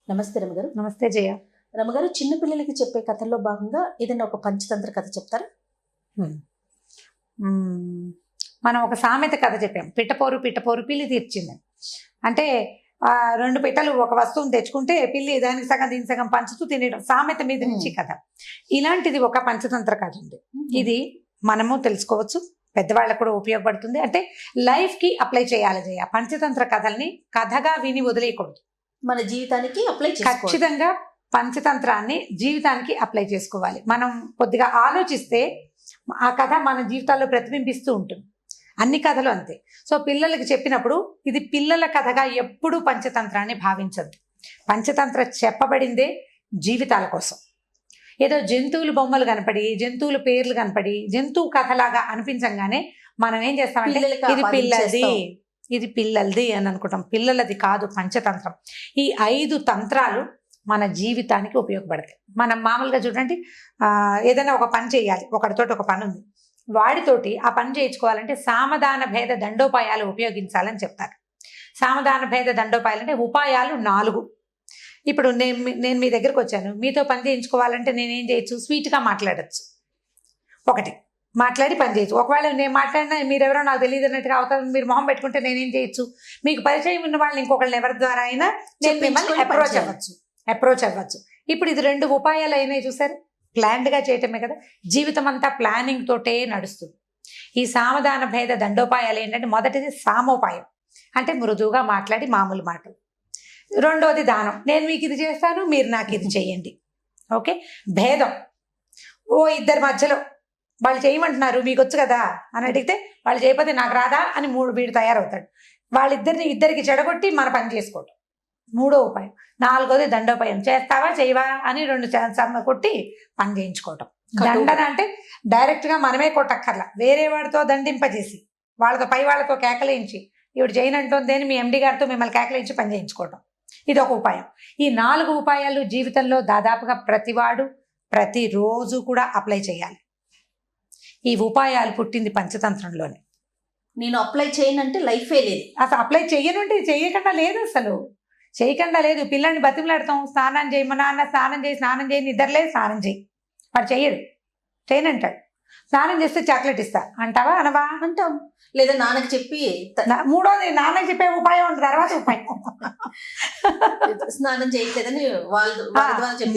నమస్తే రమగారు. నమస్తే జయ. రమగారు, చిన్నపిల్లలకి చెప్పే కథల్లో భాగంగా ఏదైనా ఒక పంచతంత్ర కథ చెప్తారా? మనం ఒక సామెత కథ చెప్పాం, పిట్టపోరు పిట్టపోరు పిల్లి తీర్చింది. అంటే రెండు పిట్టలు ఒక వస్తువుని తెచ్చుకుంటే పిల్లి దానికి సగం దీని సగం పంచుతూ తినేయడం, సామెత మీద నుంచి కథ. ఇలాంటిది ఒక పంచతంత్ర కథ ఉంది. ఇది మనము తెలుసుకోవచ్చు, పెద్దవాళ్ళకు కూడా ఉపయోగపడుతుంది. అంటే లైఫ్ కి అప్లై చేయాలి జయ. పంచతంత్ర కథల్ని కథగా విని వదిలేయకూడదు, మన జీవితానికి అప్లై ఖచ్చితంగా పంచతంత్రాన్ని జీవితానికి అప్లై చేసుకోవాలి. మనం కొద్దిగా ఆలోచిస్తే ఆ కథ మన జీవితాల్లో ప్రతిబింబిస్తూ ఉంటుంది. అన్ని కథలు అంతే. సో పిల్లలకి చెప్పినప్పుడు ఇది పిల్లల కథగా ఎప్పుడూ పంచతంత్రాన్ని భావించద్దు. పంచతంత్ర చెప్పబడిందే జీవితాల కోసం. ఏదో జంతువులు బొమ్మలు కనపడి, జంతువుల పేర్లు కనపడి, జంతువు కథలాగా అనిపించగానే మనం ఏం చేస్తామంటే ఇది పిల్లలది, ఇది పిల్లలది అని అనుకుంటాం. పిల్లలది కాదు పంచతంత్రం. ఈ 5 తంత్రాలు మన జీవితానికి ఉపయోగపడతాయి. మనం మామూలుగా చూడండి, ఏదైనా ఒక పని చేయాలి, ఒకరితోటి ఒక పని ఉంది, వాడితోటి ఆ పని చేయించుకోవాలంటే సామధాన భేద దండోపాయాలు ఉపయోగించాలని చెప్తారు. సామధాన భేద దండోపాయాలు అంటే ఉపాయాలు 4. ఇప్పుడు నేను మీ దగ్గరకు వచ్చాను, మీతో పని చేయించుకోవాలంటే నేనేం చేయొచ్చు? స్వీట్గా మాట్లాడచ్చు, ఒకటి మాట్లాడి పని చేయొచ్చు. ఒకవేళ నేను మాట్లాడినా మీరెవరో నాకు తెలియదు అన్నట్టుగా అవుతుంది, మీరు మొహం పెట్టుకుంటే నేనేం చేయొచ్చు? మీకు పరిచయం ఉన్న వాళ్ళని ఇంకొకళ్ళని ఎవరి ద్వారా అయినా నేను మిమ్మల్ని అప్రోచ్ అవ్వచ్చు. ఇప్పుడు ఇది 2 ఉపాయాలు అయినాయి చూసారు. ప్లాన్డ్గా చేయటమే కదా. జీవితం అంతా ప్లానింగ్ తోటే నడుస్తుంది. ఈ సామధాన భేద దండోపాయాలు ఏంటంటే, మొదటిది సామోపాయం, అంటే మృదువుగా మాట్లాడి మామూలు మాటలు. రెండోది దానం, నేను మీకు ఇది చేస్తాను, మీరు నాకు ఇది చేయండి. ఓకే. భేదం, ఇద్దరి మధ్యలో వాళ్ళు చేయమంటున్నారు, మీకు వచ్చు కదా అని అడిగితే వాళ్ళు చేయకపోతే నాకు రాదా అని వీడు తయారవుతాడు. ఇద్దరికి చెడగొట్టి మన పని చేసుకోవటం మూడో ఉపాయం. 4వది దండోపాయం, చేస్తావా చేయవా అని 2 కొట్టి పని చేయించుకోవటం. దండన అంటే డైరెక్ట్గా మనమే కొట్టక్కర్లా, వేరే వాడితో దండింపజేసి వాళ్ళతో పై వాళ్ళతో కేకలేయించి ఇవిడు చేయనంటుంది అని మీ ఎండి గారితో మిమ్మల్ని కేకలేయించి పని చేయించుకోవటం, ఇది ఒక ఉపాయం. ఈ 4 ఉపాయాలు జీవితంలో దాదాపుగా ప్రతివాడు ప్రతిరోజు కూడా అప్లై చేయాలి. ఈ ఉపాయాలు పుట్టింది పంచతంత్రంలోనే. నేను అప్లై చేయనంటే లైఫే లేదు. అసలు అప్లై చెయ్యనుంటే చేయకుండా లేదు, అసలు చేయకుండా లేదు. పిల్లల్ని బతిమలాడతాం, స్నానం చేయమన్నా అన్న స్నానం చేయి, నిద్రలేదు స్నానం చేయి, వాడు చేయనంటాడు. స్నానం చేస్తే చాక్లెట్ ఇస్తా అంటావా? అనవా? అంటాం. లేదా నాన్నకి చెప్పి, మూడోది నాన్నకి చెప్పే ఉపాయం ఉంటుంది, తర్వాత ఉపాయం స్నానం చేయట్లేదని వాళ్ళు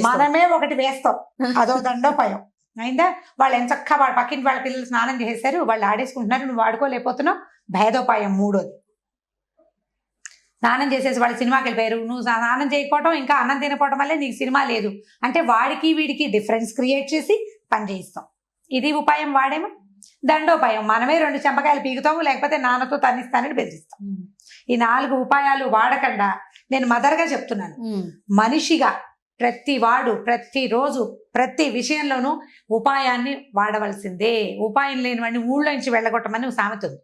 మనమే ఒకటి వేస్తాం, అదో దండోపాయం అయిందా. వాళ్ళు ఎంచక్క వాళ్ళ పక్కింటి వాళ్ళ పిల్లలు స్నానం చేసేసారు, వాళ్ళు ఆడేసుకుంటున్నారు, నువ్వు వాడుకోలేకపోతున్నావు, భేదోపాయం మూడోది. స్నానం చేసేసి వాళ్ళు సినిమాకి వెళ్ళిపోయారు, నువ్వు స్నానం చేయకపోవటం ఇంకా అన్నం తినకపోవడం వల్లే నీకు సినిమా లేదు అంటే వాడికి వీడికి డిఫరెన్స్ క్రియేట్ చేసి పని చేయిస్తాం. ఇది ఉపాయం. వాడేమో దండోపాయం, మనమే 2 చెంపకాయలు పీకుతాము, లేకపోతే నాన్నతో తన్నిస్తానని బెదిరిస్తాం. ఈ 4 ఉపాయాలు వాడకుండా, నేను మదర్గా చెప్తున్నాను, మనిషిగా ప్రతివాడు ప్రతిరోజు ప్రతి విషయంలోనూ ఉపాయాన్ని వాడవలసిందే. ఉపాయం లేని వాడిని ఊళ్ళో నుంచి వెళ్ళగొట్టమని సామెత ఉంది.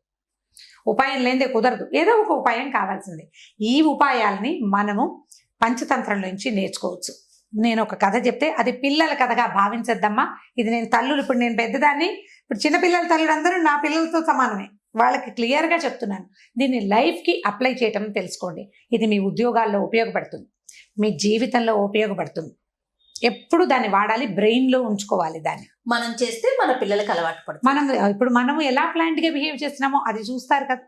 ఉపాయం లేనిదే కుదరదు, ఏదో ఒక ఉపాయం కావాల్సిందే. ఈ ఉపాయాలని మనము పంచతంత్రంలోంచి నేర్చుకోవచ్చు. నేను ఒక కథ చెప్తే అది పిల్లల కథగా భావించద్దమ్మా. ఇది నేను తల్లులు, ఇప్పుడు నేను పెద్దదాన్ని, ఇప్పుడు చిన్నపిల్లల తల్లులు అందరూ నా పిల్లలతో సమానమే, వాళ్ళకి క్లియర్గా చెప్తున్నాను. దీన్ని లైఫ్కి అప్లై చేయటం తెలుసుకోండి. ఇది మీ ఉద్యోగాల్లో ఉపయోగపడుతుంది, మీ జీవితంలో ఉపయోగపడుతుంది. ఎప్పుడు దాన్ని వాడాలి, బ్రెయిన్లో ఉంచుకోవాలి. దాన్ని మనం చేస్తే మన పిల్లలకి అలవాటు పడుతుంది. ఇప్పుడు మనము ఎలా ప్లాన్డ్గా బిహేవ్ చేస్తున్నామో అది చూస్తారు కదా.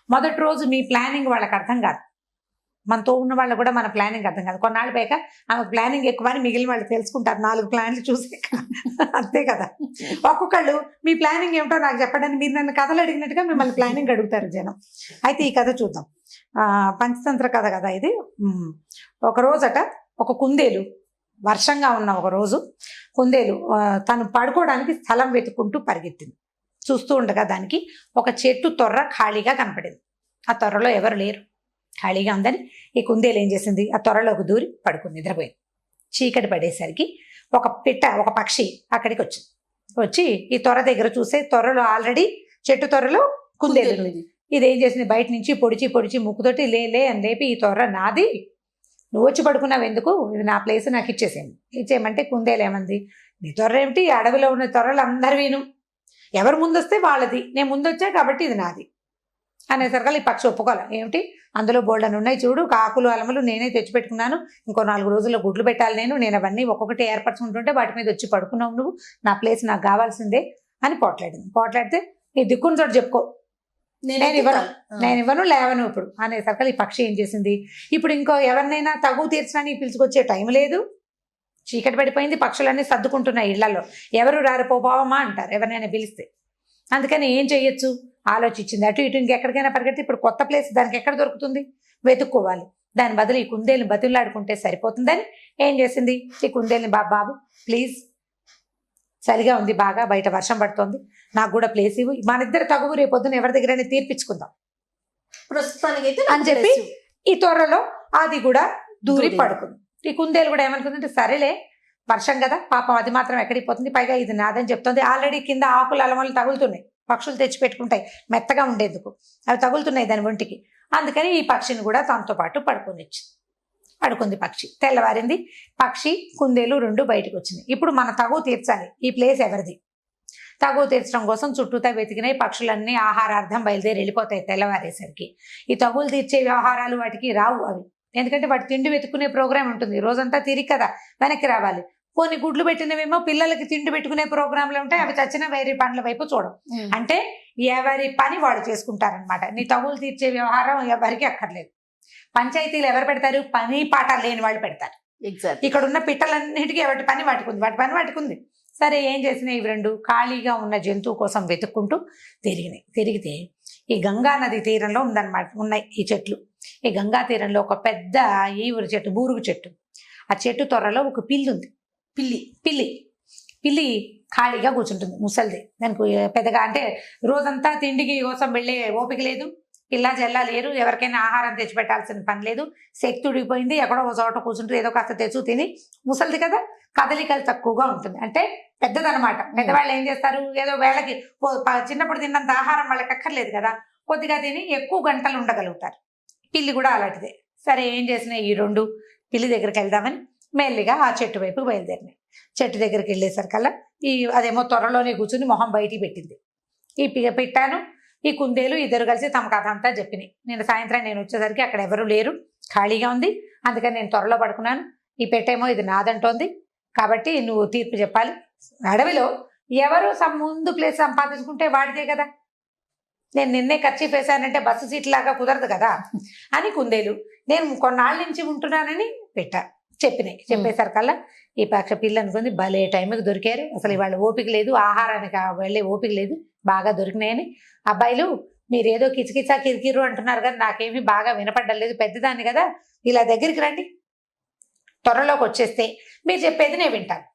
మొదటి రోజు మీ ప్లానింగ్ వాళ్ళకి అర్థం కాదు, మనతో ఉన్న వాళ్ళు కూడా మన ప్లానింగ్ అర్థం కాదు. కొన్నాళ్ళు పోయాక ఆమెకు ప్లానింగ్ ఎక్కువ అని మిగిలిన వాళ్ళు తెలుసుకుంటారు, 4 ప్లాన్లు చూసాక. అంతే కదా. ఒక్కొక్కళ్ళు మీ ప్లానింగ్ ఏమిటో నాకు చెప్పడానికి మీరు నన్ను కథలు అడిగినట్టుగా మిమ్మల్ని ప్లానింగ్ అడుగుతారు జనం. అయితే ఈ కథ చూద్దాం. పంచతంత్ర కథ కదా ఇది. ఒక రోజట ఒక కుందేలు, వర్షంగా ఉన్న ఒక రోజు కుందేలు తను పడుకోవడానికి స్థలం వెతుక్కుంటూ పరిగెత్తింది. చూస్తూ ఉండగా దానికి ఒక చెట్టు తొర్ర ఖాళీగా కనపడింది. ఆ తొర్రలో ఎవరు లేరు, ఖాళీగా ఉందని ఈ కుందేలు ఏం చేసింది, ఆ తొర్రలోకి దూరి పడుకుంది, నిద్రపోయింది. చీకటి పడేసరికి ఒక పక్షి అక్కడికి వచ్చి ఈ తొర్ర దగ్గర చూసే, తొర్రలో ఆల్రెడీ చెట్టు తొర్రలో కుందేలు. ఇదేం చేసింది, బయట నుంచి పొడిచి ముక్కుతోటి లే అని లేపి, ఈ తొర్ర నాది, నువ్వు వచ్చి పడుకున్నావు ఎందుకు, ఇది నా ప్లేస్, నాకు ఇచ్చేయమంటే కుందేలు ఏమంది, నీ తొర్ర ఏమిటి, అడవిలో ఉన్న తొర్రలు అందరు విను, ఎవరు ముందొస్తే వాళ్ళది, నేను ముందొచ్చా కాబట్టి ఇది నాది. అనేసరికి ఈ పక్షి ఒప్పుకోవాలి. ఏమిటి అందులో బోల్డన్ ఉన్నాయి చూడు, కాకులు అలమలు నేనే తెచ్చిపెట్టుకున్నాను, ఇంకో 4 రోజుల్లో గుడ్లు పెట్టాలి, నేను అవన్నీ ఒక్కొక్కటి ఏర్పరచుకుంటుంటే వాటి మీద వచ్చి పడుకున్నావు నువ్వు, నా ప్లేస్ నాకు కావాల్సిందే అని పోట్లాడితే నీ దిక్కుని చోటు చెప్పుకో, నేను ఇవ్వను లేవను ఇప్పుడు అనేసరికి ఈ పక్షి ఏం చేసింది, ఇప్పుడు ఇంకో ఎవరినైనా తగు తీర్చడానికి పిలుచుకొచ్చే టైం లేదు, చీకటి పడిపోయింది, పక్షులన్నీ సర్దుకుంటున్నాయి ఇళ్లలో, ఎవరు రారు పోవమ్మా అంటారు ఎవరినైనా పిలిస్తే. అందుకని ఏం చెయ్యొచ్చు ఆలోచించింది, అటు ఇటు ఇంకెక్కడికైనా పరిగెడితే ఇప్పుడు కొత్త ప్లేస్ దానికి ఎక్కడ దొరుకుతుంది, వెతుక్కోవాలి. దాని బదులు ఈ కుందేలుని బతులాడుకుంటే సరిపోతుందని ఏం చేసింది, ఈ కుందేలుని బాబు ప్లీజ్ చలిగా ఉంది బాగా, బయట వర్షం పడుతోంది, నాకు కూడా ప్లేస్ ఇవ్వు, మన ఇద్దరు తగువు రేపొద్దున ఎవరి దగ్గరైనా తీర్పించుకుందాం ప్రస్తుతానికి అని చెప్పి ఈ త్వరలో అది కూడా దూరి పడుకుంది. ఈ కుందేలు కూడా ఏమనుకుందంటే సరేలే వర్షం కదా పాపం అది మాత్రం ఎక్కడికి పోతుంది, పైగా ఇది నాదని చెప్తుంది, ఆల్రెడీ కింద ఆకులు అలమలు తగులుతున్నాయి, పక్షులు తెచ్చి పెట్టుకుంటాయి మెత్తగా ఉండేందుకు, అవి తగులుతున్నాయి దాని ఒంటికి. అందుకని ఈ పక్షిని కూడా తనతో పాటు పడుకుంది పక్షి. తెల్లవారింది, పక్షి కుందేలు 2 బయటకు వచ్చినాయి. ఇప్పుడు మన తగువ తీర్చాలి, ఈ ప్లేస్ ఎవరిది, తగువ తీర్చడం కోసం చుట్టూతా వెతికినాయి పక్షులన్నీ ఆహారార్థం బయలుదేరి వెళ్ళిపోతాయి తెల్లవారేసరికి. ఈ తగులు తీర్చే వ్యవహారాలు వాటికి రావు అవి, ఎందుకంటే వాటి తిండి వెతుక్కునే ప్రోగ్రాం ఉంటుంది, రోజంతా తిరిగి కదా వెనక్కి రావాలి. కొన్ని గుడ్లు పెట్టినవేమో పిల్లలకి తిండి పెట్టుకునే ప్రోగ్రాంలు ఉంటాయి, అవి చచ్చిన వేరే పనుల వైపు చూడం. అంటే ఎవరి పని వాళ్ళు చేసుకుంటారనమాట. నీ తగులు తీర్చే వ్యవహారం ఎవరికి అక్కర్లేదు. పంచాయతీలు ఎవరు పెడతారు, పని పాట లేని వాళ్ళు పెడతారు. ఇక్కడ ఉన్న పిట్టలన్నిటికీ వాటి పని వాటికి ఉంది. సరే ఏం చేసినాయి ఇవి 2 ఖాళీగా ఉన్న జంతువు కోసం వెతుక్కుంటూ తిరిగితే ఈ గంగా నది తీరంలో ఉన్నాయి ఈ చెట్లు. ఈ గంగా తీరంలో ఒక పెద్ద ఈవురు చెట్టు, బూరుగు చెట్టు, ఆ చెట్టు త్వరలో ఒక పిల్లి ఉంది. పిల్లి ఖాళీగా కూర్చుంటుంది, ముసలిది. దానికి పెద్దగా అంటే రోజంతా తిండికి కోసం వెళ్ళే ఓపిక లేదు, పిల్ల జల్లా లేరు, ఎవరికైనా ఆహారం తెచ్చిపెట్టాల్సిన పని లేదు, శక్తి ఉడిగిపోయింది, ఎక్కడో ఒక చోట కూర్చుంటుంది, ఏదో కాస్త తెచ్చు తిని, ముసలిది కదా కదలికలు తక్కువగా ఉంటుంది, అంటే పెద్దదనమాట. పెద్దవాళ్ళు ఏం చేస్తారు, ఏదో వేళకి చిన్నప్పుడు తిన్నంత ఆహారం వాళ్ళకి అక్కర్లేదు కదా, కొద్దిగా తిని ఎక్కువ గంటలు ఉండగలుగుతారు. పిల్లి కూడా అలాంటిదే. సరే ఏం చేసినాయి ఈ 2 పిల్లి దగ్గరికి వెళ్దామని మెల్లిగా ఆ చెట్టు వైపుకి బయలుదేరినాయి. చెట్టు దగ్గరికి వెళ్ళేసరికల్లా అదేమో త్వరలోనే కూర్చుని మొహం బయటికి పెట్టింది. ఈ పెట్టాను ఈ కుందేలు ఇద్దరు కలిసి తమ కథ అంతా చెప్పినాయి. సాయంత్రం నేను వచ్చేసరికి అక్కడ ఎవరు లేరు, ఖాళీగా ఉంది, అందుకని నేను త్వరలో పడుకున్నాను, ఈ పెట్టేమో ఇది నాదంటోంది, కాబట్టి నువ్వు తీర్పు చెప్పాలి. అడవిలో ఎవరు ముందు ప్లేస్ సంపాదించుకుంటే వాడిదే కదా, నేను నిన్నే ఖర్చు వేశానంటే బస్సు సీట్ లాగా కుదరదు కదా అని కుందేలు, నేను కొన్నాళ్ళ నుంచి ఉంటున్నానని చెప్పేసరికల్లా ఈ పక్ష పిల్ల అనుకుంది భలే టైంకి దొరికారు, అసలు ఇవాళ ఓపిక లేదు, ఆహారానికి వెళ్ళే ఓపిక లేదు, బాగా దొరికినాయని. అబ్బాయిలు మీరేదో కిచకిచా కిరికిరు అంటున్నారు కదా, నాకేమీ బాగా వినపడ్డం లేదు, పెద్దదాన్ని కదా, ఇలా దగ్గరికి రండి, త్వరలోకి వచ్చేస్తే మీరు చెప్పేది నేను వింటాను.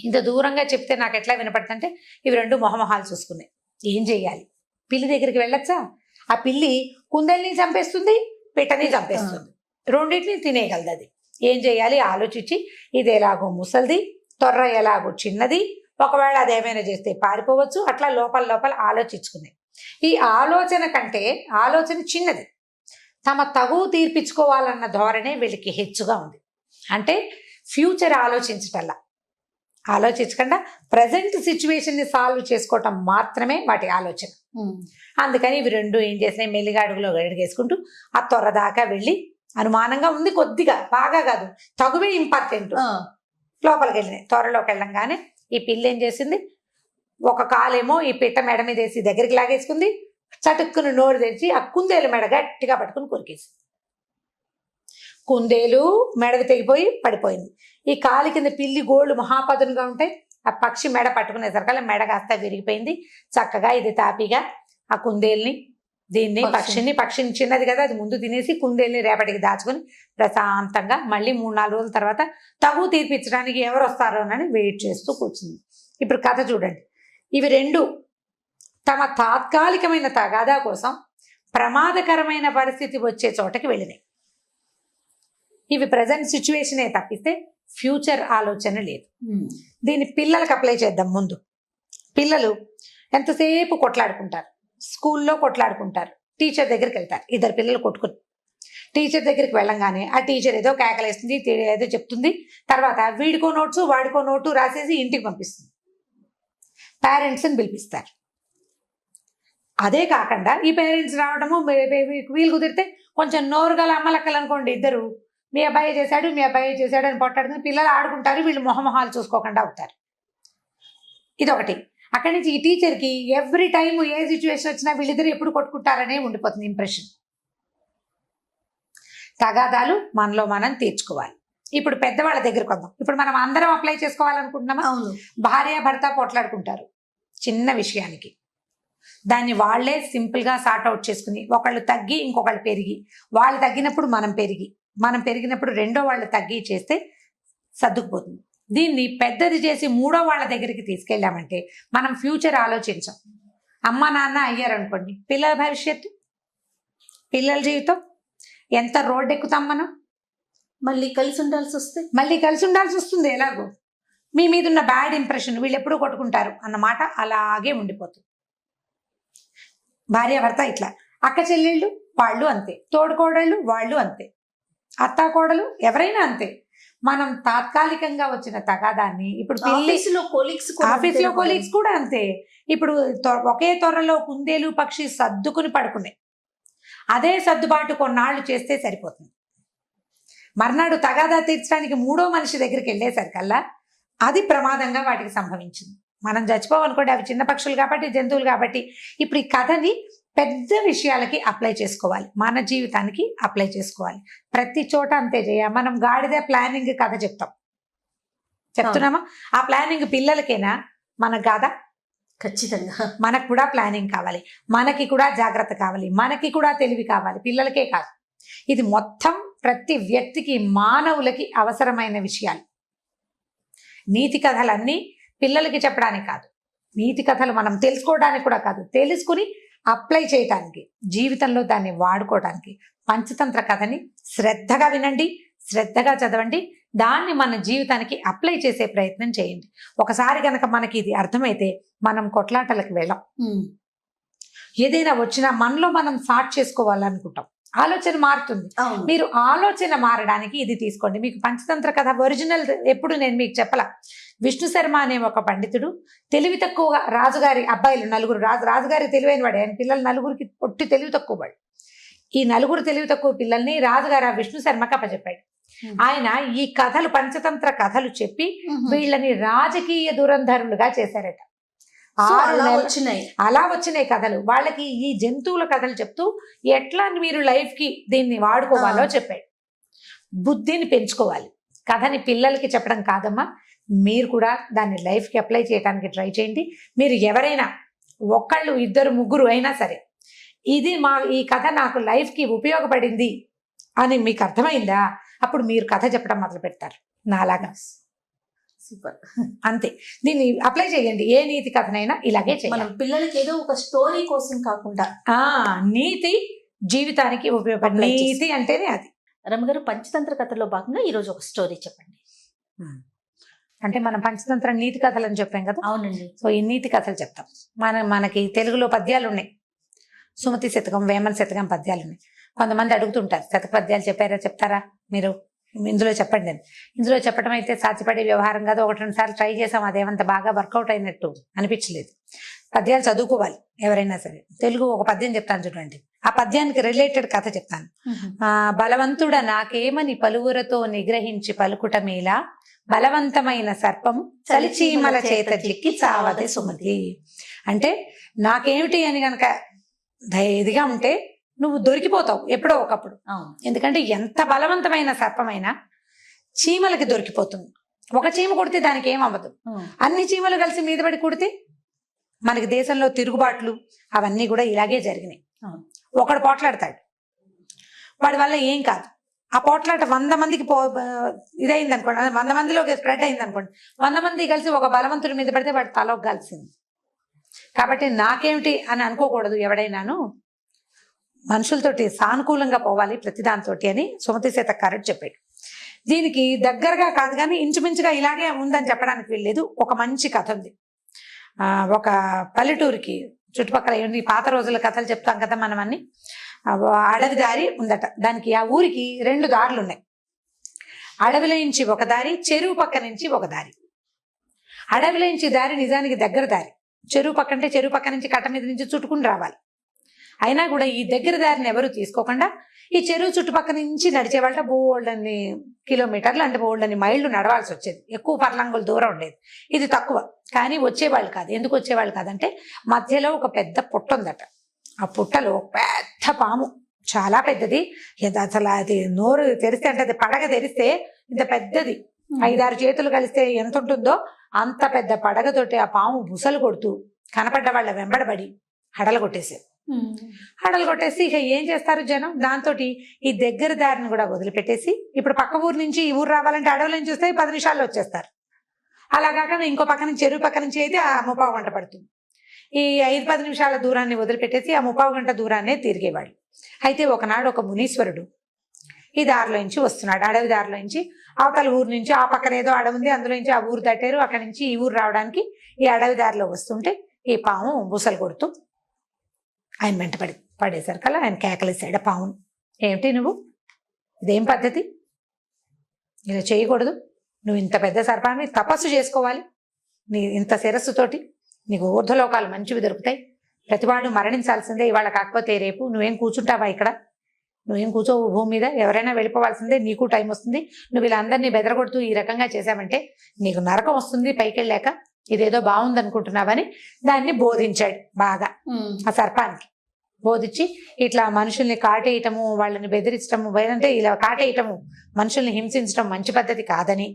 ఇంత దూరంగా చెప్తే నాకు ఎట్లా వినపడుతుంటే ఇవి 2 మొహమొహాలు చూసుకున్నాయి. ఏం చెయ్యాలి, పిల్లి దగ్గరికి వెళ్ళొచ్చా, ఆ పిల్లి కుందేల్ని చంపేస్తుంది, పిట్టని చంపేస్తుంది, రెండింటిని తినేయగలదు. అది ఏం చేయాలి ఆలోచించి, ఇది ఎలాగో ముసలిది, తొర్ర ఎలాగో చిన్నది, ఒకవేళ అదేమైనా చేస్తే పారిపోవచ్చు, అట్లా లోపల ఆలోచించుకున్నాయి. ఈ ఆలోచన కంటే ఆలోచన చిన్నది, తమ తగువు తీర్పించుకోవాలన్న ధోరణే వీళ్ళకి హెచ్చుగా ఉంది. అంటే ఫ్యూచర్ ఆలోచించకుండా ప్రజెంట్ సిచ్యువేషన్ని సాల్వ్ చేసుకోవటం మాత్రమే వాటి ఆలోచన. అందుకని ఇవి 2 ఏం చేసినాయి, మెల్లిగా అడుగేసుకుంటూ ఆ త్వర దాకా వెళ్ళి, అనుమానంగా ఉంది కొద్దిగా, బాగా కాదు, తగువే ఇంపార్టెంట్, లోపలికి వెళ్ళినాయి. త్వరలోకి వెళ్ళంగానే ఈ పిల్లి ఏం చేసింది, ఒక కాలేమో ఈ పిట్ట మెడ మీద వేసి దగ్గరికి లాగేసుకుంది, చటుక్కును నోరు తెరిచి ఆ కుందేలు మెడ గట్టిగా పట్టుకుని కొరికేసి, కుందేలు మెడవి తెగిపోయి పడిపోయింది. ఈ కాలి కింద పిల్లి గోళ్ళు మహాపదునుగా ఉంటాయి, ఆ పక్షి మెడ పట్టుకునేసరికల్లా మెడ కాస్త విరిగిపోయింది. చక్కగా ఇది తాపిగా ఆ కుందేల్ని పక్షిని చిన్నది కదా అది ముందు తినేసి కుందేల్ని రేపటికి దాచుకొని ప్రశాంతంగా మళ్ళీ 3-4 రోజుల తర్వాత తగు తీర్పించడానికి ఎవరు వస్తారోనని వెయిట్ చేస్తూ కూర్చుంది. ఇప్పుడు కథ చూడండి, ఇవి 2 తమ తాత్కాలికమైన తగాదా కోసం ప్రమాదకరమైన పరిస్థితి వచ్చే చోటకి వెళ్ళినాయి. ఇవి ప్రజెంట్ సిచ్యువేషనే తప్పిస్తే ఫ్యూచర్ ఆలోచన లేదు. దీన్ని పిల్లలకు అప్లై చేద్దాం. ముందు పిల్లలు ఎంతసేపు కొట్లాడుకుంటారు, స్కూల్లో కొట్లాడుకుంటారు, టీచర్ దగ్గరికి వెళ్తారు, 2 పిల్లలు కొట్టుకుని టీచర్ దగ్గరికి వెళ్ళంగానే ఆ టీచర్ ఏదో కేకలేస్తుంది, ఏదో చెప్తుంది, తర్వాత వీడికో నోట్సు వాడికో నోటు రాసేసి ఇంటికి పంపిస్తుంది. పేరెంట్స్ని పిలిపిస్తారు. అదే కాకుండా ఈ పేరెంట్స్ రావడము వీలు కుదిరితే కొంచెం నోరుగల అమ్మలక్కలు అనుకోండి, ఇద్దరు మీ అబ్బాయి చేశాడు అని పొట్టాడుకుని పిల్లలు ఆడుకుంటారు, వీళ్ళు మొహమొహాలు చూసుకోకుండా అవుతారు. ఇదొకటి. అక్కడి నుంచి ఈ టీచర్కి ఎవ్రీ టైం ఏ సిచ్యువేషన్ వచ్చినా వీళ్ళిద్దరు ఎప్పుడు కొట్టుకుంటారనే ఉండిపోతుంది ఇంప్రెషన్. తగాదాలు మనలో మనం తీర్చుకోవాలి. ఇప్పుడు పెద్దవాళ్ళ దగ్గరకు వద్దాం. ఇప్పుడు మనం అందరం అప్లై చేసుకోవాలనుకుంటున్నామా? అవును. భార్య భర్త పోట్లాడుకుంటారు చిన్న విషయానికి, దాన్ని వాళ్లే సింపుల్ గా సార్ట్ అవుట్ చేసుకుని, ఒకళ్ళు తగ్గి ఇంకొకళ్ళు పెరిగి, వాళ్ళు తగ్గినప్పుడు మనం పెరిగినప్పుడు రెండో వాళ్ళు తగ్గి చేస్తే సర్దుకుపోతుంది. దీన్ని పెద్దది చేసి మూడో వాళ్ళ దగ్గరికి తీసుకెళ్ళామంటే మనం ఫ్యూచర్ ఆలోచించాం. అమ్మ నాన్న అయ్యారనుకోండి, పిల్లల భవిష్యత్తు, పిల్లల జీవితం, ఎంత రోడ్డు ఎక్కుతాం మనం, మళ్ళీ కలిసి ఉండాల్సి వస్తుంది. ఎలాగో మీ మీద ఉన్న బ్యాడ్ ఇంప్రెషన్, వీళ్ళు ఎప్పుడూ కొట్టుకుంటారు అన్నమాట అలాగే ఉండిపోతుంది. భార్య భర్త ఇట్లా, అక్క చెల్లెళ్ళు వాళ్ళు అంతే, తోడుకోడళ్ళు వాళ్ళు అంతే, అత్తా కోడలు ఎవరైనా అంతే. మనం తాత్కాలికంగా వచ్చిన తగాదాన్ని ఇప్పుడు ఆఫీసులో కొలీగ్స్ కూడా అంతే. ఇప్పుడు ఒకే త్వరలో కుందేలు పక్షి సర్దుకుని పడుకున్నాయి, అదే సర్దుబాటు కొన్నాళ్ళు చేస్తే సరిపోతుంది. మర్నాడు తగాదా తీర్చడానికి మూడో మనిషి దగ్గరికి వెళ్ళేసరికల్లా అది ప్రమాదంగా వాటికి సంభవించింది. మనం చచ్చిపోవనుకోండి, అవి చిన్న పక్షులు కాబట్టి, జంతువులు కాబట్టి. ఇప్పుడు ఈ కథని పెద్ద విషయాలకి అప్లై చేసుకోవాలి, మన జీవితానికి అప్లై చేసుకోవాలి. ప్రతి చోట అంతే చేయ. మనం గాడిద ప్లానింగ్ కథ చెప్తున్నామా? ఆ ప్లానింగ్ పిల్లలకేనా? మనకు కాదా? ఖచ్చితంగా మనకు కూడా ప్లానింగ్ కావాలి, మనకి కూడా జాగ్రత్త కావాలి, మనకి కూడా తెలివి కావాలి, పిల్లలకే కాదు. ఇది మొత్తం ప్రతి వ్యక్తికి, మానవులకి అవసరమైన విషయాలు. నీతి కథలన్నీ పిల్లలకి చెప్పడానికి కాదు, నీతి కథలు మనం తెలుసుకోవడానికి కూడా కాదు, తెలుసుకుని అప్లై చేయటానికి, జీవితంలో దాన్ని వాడుకోవడానికి. పంచతంత్ర కథని శ్రద్ధగా వినండి, శ్రద్ధగా చదవండి, దాన్ని మన జీవితానికి అప్లై చేసే ప్రయత్నం చేయండి. ఒకసారి కనుక మనకి ఇది అర్థమైతే మనం కొట్లాటలకు వెళ్ళాం. ఏదైనా వచ్చినా మనలో మనం సార్ట్ చేసుకోవాలనుకుంటాం, ఆలోచన మారుతుంది. మీరు ఆలోచన మారడానికి ఇది తీసుకోండి. మీకు పంచతంత్ర కథ ఒరిజినల్ ఎప్పుడు నేను మీకు చెప్పలా. విష్ణు శర్మ అనే ఒక పండితుడు తెలివి తక్కువగా, రాజుగారి అబ్బాయిలు నలుగురు, రాజుగారి తెలివైన వాడు, ఆయన పిల్లలు నలుగురికి పొట్టి తెలివి తక్కువ వాడు. ఈ నలుగురు తెలివి తక్కువ పిల్లల్ని రాజుగారు ఆ విష్ణు శర్మకి అప్పచెప్పాడు. ఆయన ఈ కథలు, పంచతంత్ర కథలు చెప్పి వీళ్ళని రాజకీయ దురంధరులుగా చేశారట. అలా వచ్చినాయి కథలు. వాళ్ళకి ఈ జంతువుల కథలు చెప్తూ ఎట్లా మీరు లైఫ్ కి దీన్ని వాడుకోవాలో చెప్పాడు. బుద్ధిని పెంచుకోవాలి. కథని పిల్లలకి చెప్పడం కాదమ్మా, మీరు కూడా దాన్ని లైఫ్ కి అప్లై చేయడానికి ట్రై చేయండి. మీరు ఎవరైనా ఒకళ్ళు, ఇద్దరు, ముగ్గురు అయినా సరే, ఇది ఈ కథ నాకు లైఫ్ కి ఉపయోగపడింది అని మీకు అర్థమైందా, అప్పుడు మీరు కథ చెప్పడం మొదలు పెడతారు నాలాగా. సూపర్. అంతే, దీన్ని అప్లై చేయండి. ఏ నీతి కథనైనా ఇలాగే చేయాలి. మనం పిల్లలకి ఏదో ఒక స్టోరీ కోసం కాకుండా నీతి జీవితానికి ఉపయోగపడే నీతి అంటేనే అది. రమ్మగారు, పంచతంత్ర కథలో భాగంగా ఈరోజు ఒక స్టోరీ చెప్పండి. అంటే మనం పంచతంత్ర నీతి కథలు అని చెప్పాం కదా. అవునండి. సో ఈ నీతి కథలు చెప్తాం. మనకి తెలుగులో పద్యాలు ఉన్నాయి. సుమతి శతకం, వేమన శతకం పద్యాలు ఉన్నాయి. కొంతమంది అడుగుతుంటారు, శతపద్యాలు చెప్తారా మీరు, ఇందులో చెప్పండి అని. ఇందులో చెప్పడం అయితే సాధ్యపడే వ్యవహారం కాదు. 1-2 సార్లు ట్రై చేసాం, అదేమంత బాగా వర్కౌట్ అయినట్టు అనిపించలేదు. పద్యాలు చదువుకోవాలి ఎవరైనా సరే. తెలుగు ఒక పద్యం చెప్తాను చూడండి, ఆ పద్యానికి రిలేటెడ్ కథ చెప్తాను. బలవంతుడ నాకేమని పలువురతో నిగ్రహించి పలుకుట మేలా, బలవంతమైన సర్పము చలిచీమల చేత చిక్కి చావదే సుమతి. అంటే నాకేమిటి అని గనక ఇదిగా ఉంటే నువ్వు దొరికిపోతావు ఎప్పుడో ఒకప్పుడు. ఎందుకంటే ఎంత బలవంతమైన సర్పమైనా చీమలకి దొరికిపోతుంది. ఒక చీమ కొడితే దానికి ఏమవ్వదు, అన్ని చీమలు కలిసి మీద పడి కొడితే మనకి దేశంలో తిరుగుబాట్లు అవన్నీ కూడా ఇలాగే జరిగినాయి. ఒకడు పోట్లాడతాడు, వాడి వల్ల ఏం కాదు. ఆ పోట్లాట 100 మందికి ఇదైంది అనుకోండి, 100 మందిలోకి స్ప్రెడ్ అయింది అనుకోండి, 100 మంది కలిసి ఒక బలవంతుడి మీద పడితే వాడి తలకు కలిసింది. కాబట్టి నాకేమిటి అని అనుకోకూడదు ఎవడైనాను. మనుషులతోటి సానుకూలంగా పోవాలి ప్రతిదానితో అని సుమతి శతకారుడు చెప్పాడు. దీనికి దగ్గరగా కాదు కానీ ఇంచుమించుగా ఇలాగే ఉందని చెప్పడానికి వీల్లేదు. ఒక మంచి కథ ఉంది. ఒక పల్లెటూరికి చుట్టుపక్కల ఈ పాత రోజుల కథలు చెప్తాం కదా మనం అన్ని. అడవి దారి ఉందట. దానికి ఆ ఊరికి 2 దారులు ఉన్నాయి. అడవిలో నుంచి ఒక దారి, చెరువు పక్క నుంచి ఒక దారి. అడవిలో నుంచి దారి నిజానికి దగ్గర దారి. చెరువు పక్క అంటే చెరువు పక్క నుంచి కట్ట మీద నుంచి చుట్టుకుని రావాలి. అయినా కూడా ఈ దగ్గర దారిని ఎవరు తీసుకోకుండా ఈ చెరువు చుట్టుపక్కల నుంచి నడిచేవాళ్ళ బోల్డన్ని కిలోమీటర్లు అంటే బోల్డన్ని మైళ్ళు నడవాల్సి వచ్చేది. ఎక్కువ పర్లంగుల దూరం ఉండేది. ఇది తక్కువ, కానీ వచ్చేవాళ్ళు కాదు. ఎందుకు వచ్చేవాళ్ళు కాదంటే మధ్యలో ఒక పెద్ద పుట్ట ఉందట. ఆ పుట్టలో పెద్ద పాము, చాలా పెద్దది. అసలు అది నోరు తెరిస్తే అంటే అది పడగ తెరిస్తే ఇంత పెద్దది, 5-6 చేతులు కలిస్తే ఎంత ఉంటుందో అంత పెద్ద పడగతోటి ఆ పాము బుసలు కొడుతూ కనపడ్డ వాళ్ళ వెంబడబడి హడలు కొట్టేసేది. హడలు కొట్టేసి ఇక ఏం చేస్తారు జనం, దాంతో ఈ దగ్గర దారిని కూడా వదిలిపెట్టేసి ఇప్పుడు పక్క ఊరు నుంచి ఈ ఊరు రావాలంటే అడవుల నుంచి వస్తే 10 నిమిషాల్లో వచ్చేస్తారు. అలా కాకుండా ఇంకో పక్క నుంచి చెరువు పక్క నుంచి అయితే ఆ 30 గంట పడుతుంది. ఈ 5-10 నిమిషాల దూరాన్ని వదిలిపెట్టేసి ఆ 30 గంట దూరాన్నే తిరిగేవాళ్ళు. అయితే ఒకనాడు ఒక మునీశ్వరుడు ఈ దారిలో నుంచి వస్తున్నాడు, అడవి దారిలో నుంచి. అవతల ఊరు నుంచి ఆ పక్కన ఏదో అడవి ఉంది, అందులో నుంచి ఆ ఊరు దాటారు. అక్కడి నుంచి ఈ ఊరు రావడానికి ఈ అడవి దారిలో వస్తుంటే ఈ పాము బుసలు కొడుతూ ఆయన వెంట పడేసరికల్లా ఆయన కేకలేసాడు ఆ పామును. ఏమిటి నువ్వు, ఇదేం పద్ధతి, ఇలా చేయకూడదు, నువ్వు ఇంత పెద్ద సర్పాన్ని తపస్సు చేసుకోవాలి, నీ ఇంత శిరస్సుతోటి నీకు ఊర్ధ్వలోకాలు మంచివి దొరుకుతాయి, ప్రతివాడు మరణించాల్సిందే ఇవాళ కాకపోతే రేపు, నువ్వేం కూర్చుంటావా ఇక్కడ, నువ్వేం కూర్చోవు భూమి మీద, ఎవరైనా వెళ్ళిపోవాల్సిందే, నీకు టైం వస్తుంది, నువ్వు ఇలా అందరినీ బెదరగొడుతూ ఈ రకంగా చేశావంటే నీకు నరకం వస్తుంది పైకి వెళ్ళాక, ఇదేదో బాగుందనుకుంటున్నావని దాన్ని బోధించాడు బాగా. ఆ సర్పానికి బోధించి ఇట్లా మనుషుల్ని కాటేయటము, వాళ్ళని బెదిరించటము, అంటే ఇలా కాటేయటము, మనుషుల్ని హింసించడం మంచి పద్ధతి కాదని,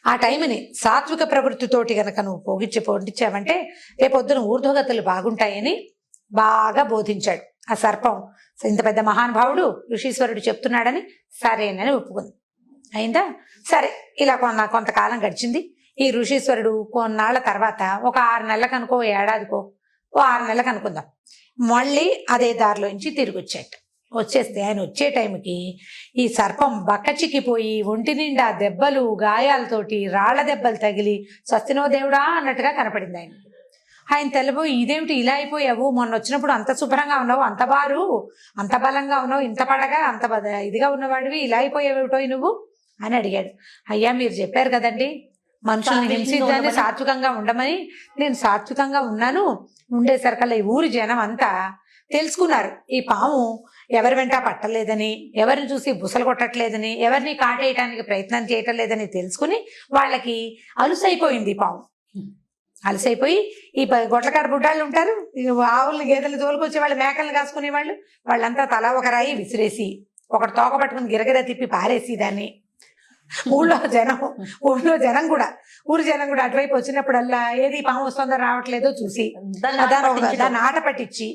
ఆ టైంని సాత్విక ప్రవృత్తితోటి గనక నువ్వు పొందించావంటే రేపొద్దున ఊర్ధ్వగతులు బాగుంటాయని బాగా బోధించాడు. ఆ సర్పం ఇంత పెద్ద మహానుభావుడు ఋషీశ్వరుడు చెప్తున్నాడని సరేనని ఒప్పుకుంది. అయిందా, సరే ఇలా కొంతకాలం గడిచింది. ఈ ఋషీశ్వరుడు కొన్నాళ్ల తర్వాత ఒక 6 నెలలకు అనుకో, ఏడాదికో, 6 నెలలకు అనుకుందాం, మళ్ళీ అదే దారిలోంచి తిరిగి వచ్చేస్తే ఆయన వచ్చే టైంకి ఈ సర్పం బక్కచిక్కిపోయి ఒంటి నిండా దెబ్బలు, గాయాలతోటి, రాళ్ల దెబ్బలు తగిలి స్వస్తినో దేవుడా అన్నట్టుగా కనపడింది ఆయన. ఆయన తెల్లబోయి, ఇదేమిటి ఇలా అయిపోయావు, మొన్న వచ్చినప్పుడు అంత శుభ్రంగా ఉన్నావు, అంత బారు, అంత బలంగా ఉన్నావు, ఇంత పడగా అంత ఇదిగా ఉన్నవాడివి, ఇలా అయిపోయావేమిటో నువ్వు అని అడిగాడు. అయ్యా మీరు చెప్పారు కదండి మనుషుల్ని హింసించాలని, సాత్వికంగా ఉండమని, నేను సాత్వికంగా ఉన్నాను. ఉండేసరికల్లా ఈ ఊరి జనం అంతా తెలుసుకున్నారు ఈ పాము ఎవరి వెంట పట్టలేదని, ఎవరిని చూసి బుసలు కొట్టట్లేదని, ఎవరిని కాటేయటానికి ప్రయత్నం చేయటం లేదని తెలుసుకుని వాళ్ళకి అలుసైపోయింది పాము. అలసైపోయి ఈ గొడ్లకాడ బుడ్డాళ్ళు ఉంటారు, ఆవుల్ని గేదెలు తోలుకొచ్చే వాళ్ళు, మేకలను కాసుకునే వాళ్ళు, వాళ్ళంతా తలా ఒక రాయి విసిరేసి ఒకటి తోక పట్టుకుని గిరగిర తిప్పి పారేసి దాన్ని ఊళ్ళో జనం కూడా ఊరి జనం కూడా అటువైపు వచ్చినప్పుడల్లా ఏది పాము వస్తుందో రావట్లేదో చూసి దాన్ని ఆట పట్టించి,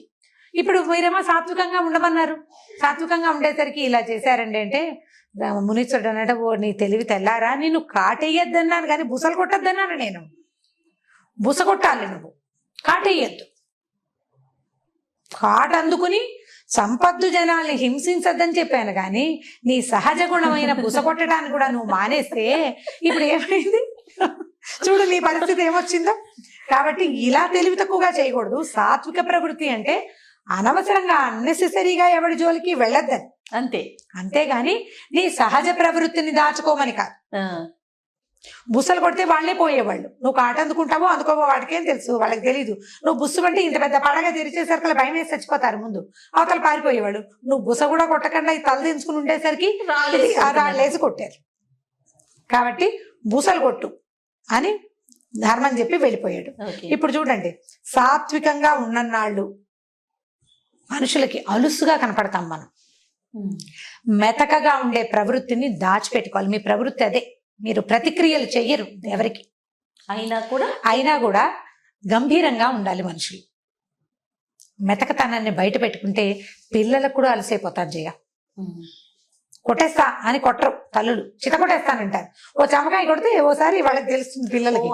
ఇప్పుడు మీరేమో సాత్వికంగా ఉండమన్నారు, సాత్వికంగా ఉండేసరికి ఇలా చేశారండి అంటే మునీశ్వరుడు అన్నట్టు, ఓ నీ తెలివి తెల్లారా, నేను కాటేయద్దన్నాను కానీ బుసలు కొట్టద్దన్నాను, నేను బుస కొట్టాలి, నువ్వు కాటేయద్దు, కాట అందుకుని సంపద్దు జనాల్ని హింసించద్దని చెప్పాను కానీ నీ సహజ గుణమైన బుస కొట్టడానికి కూడా నువ్వు మానేస్తే ఇప్పుడు ఏమైంది చూడు నీ పరిస్థితి ఏమొచ్చిందో. కాబట్టి ఇలా తెలివి తక్కువగా చేయకూడదు. సాత్విక ప్రవృత్తి అంటే అనవసరంగా అన్నెసెసరీగా ఎవరి జోలికి వెళ్ళొద్దని, అంతేగాని నీ సహజ ప్రవృత్తిని దాచుకోమని కాదు. బుస్సలు కొడితే వాళ్ళే పోయేవాళ్ళు, నువ్వు కాట అందుకుంటావో అందుకోవో వాటికేం తెలుసు, వాళ్ళకి తెలీదు. నువ్వు బుస్సు అంటే ఇంత పెద్ద పడగా తెరిచేసరికి భయం వేసి చచ్చిపోతారు ముందు, అవతల పారిపోయేవాళ్ళు. నువ్వు బుస కూడా కొట్టకుండా ఈ తల దించుకుని ఉండేసరికి రాళ్ళేసి కొట్టారు. కాబట్టి బుసలు కొట్టు అని ధర్మం చెప్పి వెళ్ళిపోయాడు. ఇప్పుడు చూడండి, సాత్వికంగా ఉన్ననాళ్ళు మనుషులకి అలుసుగా కనపడతాం మనం. మెతకగా ఉండే ప్రవృత్తిని దాచిపెట్టుకోవాలి. మీ ప్రవృత్తి అదే, మీరు ప్రతిక్రియలు చెయ్యరు ఎవరికి అయినా కూడా గంభీరంగా ఉండాలి మనుషులు. మెతకతనాన్ని బయట పెట్టుకుంటే పిల్లలకు కూడా అలసైపోతారు. జయ కొట్టేస్తా అని కొట్టరు తల్లులు, చిత కొట్టేస్తానంటారు. ఓ చమకాయ కొడితే ఓసారి వాళ్ళకి తెలుస్తుంది పిల్లలకి,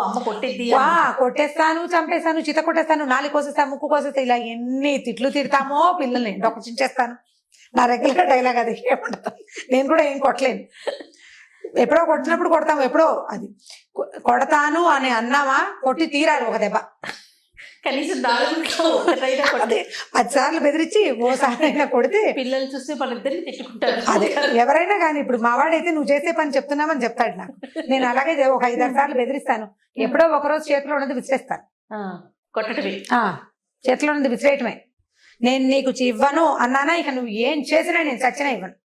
కొట్టేస్తాను, చంపేస్తాను, చిత కొట్టేస్తాను, నాలుగు కోసేస్తాను, ముక్కు కోసేస్తా, ఇలా ఎన్ని తిట్లు తిడతామో పిల్లల్ని. డొక్క చించేస్తాను, నా రెగ్యులర్ డైలాగ్ అది. ఏమంటా నేను కూడా ఏం కొట్టలేను, ఎప్పుడో కొట్టినప్పుడు కొడతాము, ఎప్పుడో అది కొడతాను అని అన్నామా కొట్టి తీరాలి ఒక దెబ్బ. కనీసం 10 సార్లు బెదిరించి ఓసారి అయినా కొడితే పిల్లలు చూస్తే వాళ్ళిద్దరిని తిట్టుకుంటారు. అదే ఎవరైనా కానీ, ఇప్పుడు మా వాడైతే నువ్వు చేసే పని చెప్తున్నామని చెప్తాడు నాకు. నేను అలాగే ఒక 5-6 సార్లు బెదిరిస్తాను, ఎప్పుడో ఒకరోజు చేతిలో ఉన్నది విసిరేస్తాను. కొట్టడమే, చేతిలో ఉన్నది విసిరేయటమే. నేను నీకు ఇవ్వను అన్నానా ఇక నువ్వు ఏం చేసినా నేను చచ్చినా ఇవ్వను.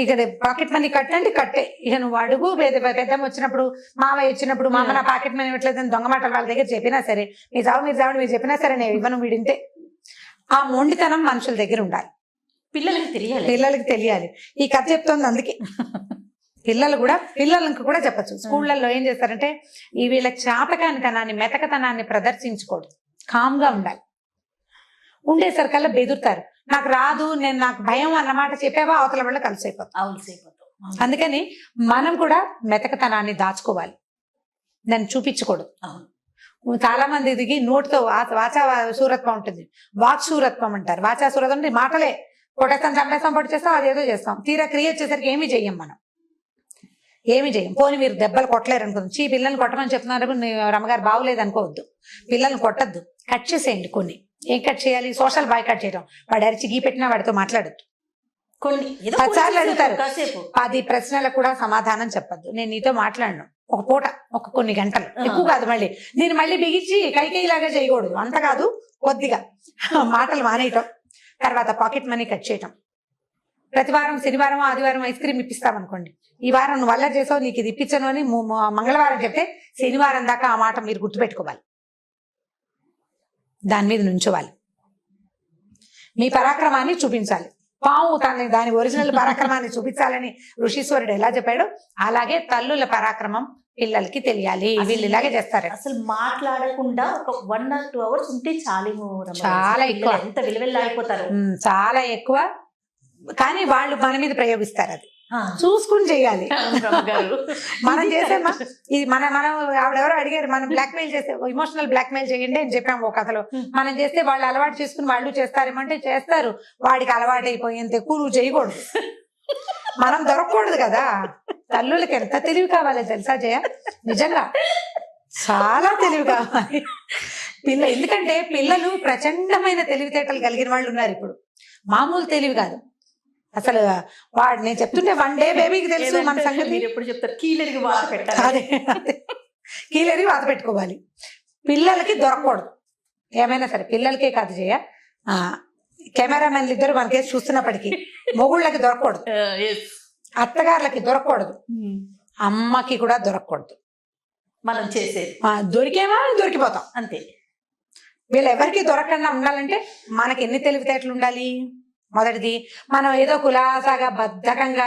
ఇక పాకెట్ మనీ కట్టంటే కట్టే, ఇక నువ్వు అడుగు. పెద్దమ్మ వచ్చినప్పుడు, మామయ్య వచ్చినప్పుడు, మామ నా పాకెట్ మనీ ఇవ్వట్లేదని దొంగ మాటలు వాళ్ళ దగ్గర చెప్పినా సరే, మీరు చావు మీరు చెప్పినా సరే నేను ఇవ్వను వీడింతే. ఆ మొండితనం మనుషుల దగ్గర ఉండాలి, పిల్లలకి తెలియాలి. ఈ కథ చెప్తోంది అందుకే. పిల్లలకు కూడా చెప్పచ్చు. స్కూళ్ళల్లో ఏం చేస్తారంటే ఈ వీళ్ళ చాతకానితనాన్ని, మెతకతనాన్ని ప్రదర్శించకూడదు, కామ్గా ఉండాలి. ఉండేసరికల్లా బెదురుతారు, నాకు రాదు, నాకు భయం అన్నమాట చెప్పావా అవతల వల్ల కలిసిపోతాం. అందుకని మనం కూడా మెతకతనాన్ని దాచుకోవాలి, దాన్ని చూపించకూడదు. చాలా మంది దిగి నోటితో వాచా శూరత్వం ఉంటుంది, వాక్ శూరత్వం అంటారు. వాచా శూరత్వం అంటే మాటలే, కొట్టేస్తాం, చంపేస్తాం, పొడి చేస్తాం, అదేదో చేస్తాం. తీరా క్రియేట్ చేసరికి ఏమీ చెయ్యం, మనం ఏమి చేయం. పోనీ మీరు దెబ్బలు కొట్టలేరు అనుకోండి, పిల్లల్ని కొట్టమని చెప్తున్నారు, రమ్మగారు బాగులేదు అనుకోవద్దు, పిల్లల్ని కొట్టద్దు, కట్ చేసేయండి. కొన్ని ఏం కట్ చేయాలి, సోషల్ బాయ్ కట్ చేయడం. వాడు అరిచి గీ పెట్టినా వాడితో మాట్లాడద్దు. 10 అడుగుతారు, 10 ప్రశ్నలకు కూడా సమాధానం చెప్పద్దు. నేను నీతో మాట్లాడను ఒక పూట, కొన్ని గంటలు, ఎక్కువ కాదు. నేను మళ్ళీ బిగించి కైకేయిలాగా చేయకూడదు, అంత కాదు, కొద్దిగా మాటలు మానేయటం. తర్వాత పాకెట్ మనీ కట్ చేయటం. ప్రతి వారం శనివారం ఆదివారం ఐస్ క్రీమ్ ఇప్పిస్తామనుకోండి, ఈ వారం నువ్వు వల్ల చేసావు, నీకు ఇది ఇప్పించను అని మంగళవారం చెప్తే శనివారం దాకా ఆ మాట మీరు గుర్తుపెట్టుకోవాలి, దాని మీద నుంచోవాలి. మీ పరాక్రమాన్ని చూపించాలి. పాము దాని ఒరిజినల్ పరాక్రమాన్ని చూపించాలని ఋషీశ్వరుడు ఎలా చెప్పాడు, అలాగే తల్లుల పరాక్రమం పిల్లలకి తెలియాలి. వీళ్ళు ఇలాగే చేస్తారు. అసలు మాట్లాడకుండా ఒక 1 or 2 hours ఉంటే చాలేమో, చాలా ఎక్కువ, ఎంత విలువెల్లాడిపోతారు, చాలా ఎక్కువ. కానీ వాళ్ళు మన మీద ప్రయోగిస్తారు, అది చూసుకుని చేయాలి. మనం చేసేమా ఇది మనం ఆవిడెవరో అడిగారు, మనం బ్లాక్ మెయిల్ చేస్తే, ఇమోషనల్ బ్లాక్ మెయిల్ చేయండి అని చెప్పాము ఒక కథలో. మనం చేస్తే వాళ్ళు అలవాటు చేసుకుని వాళ్ళు చేస్తారేమంటే చేస్తారు. వాడికి అలవాటు అయిపోయేంత ఎక్కువ నువ్వు చేయకూడదు, మనం దొరకకూడదు కదా. తల్లులకి ఎంత తెలివి కావాలి తెలుసా జయ, నిజంగా చాలా తెలివి కావాలి ఎందుకంటే పిల్లలు ప్రచండమైన తెలివితేటలు కలిగిన వాళ్ళు ఉన్నారు ఇప్పుడు, మామూలు తెలివి కాదు అసలు. నేను చెప్తుంటే 1 day బేబీకి తెలుసు మన సంగతి. ఎప్పుడు చెప్తారు, కీలెరిగి వాత పెట్టాలి. అదే కీలెరిగి వాత పెట్టుకోవాలి. పిల్లలకి దొరకకూడదు, ఏమైనా సరే. పిల్లలకే కాదు చేయ, కెమెరామెన్లు ఇద్దరు మనకేసి చూస్తున్నప్పటికీ మొగుళ్ళకి దొరకకూడదు, అత్తగారులకి దొరకకూడదు, అమ్మకి కూడా దొరకకూడదు. మనం చేసేది దొరికేమా దొరికిపోతాం అంతే. వీళ్ళు ఎవరికి దొరకకుండా ఉండాలంటే మనకి ఎన్ని తెలివితేటలు ఉండాలి. మొదటిది, మనం ఏదో కులాసాగా బద్ధకంగా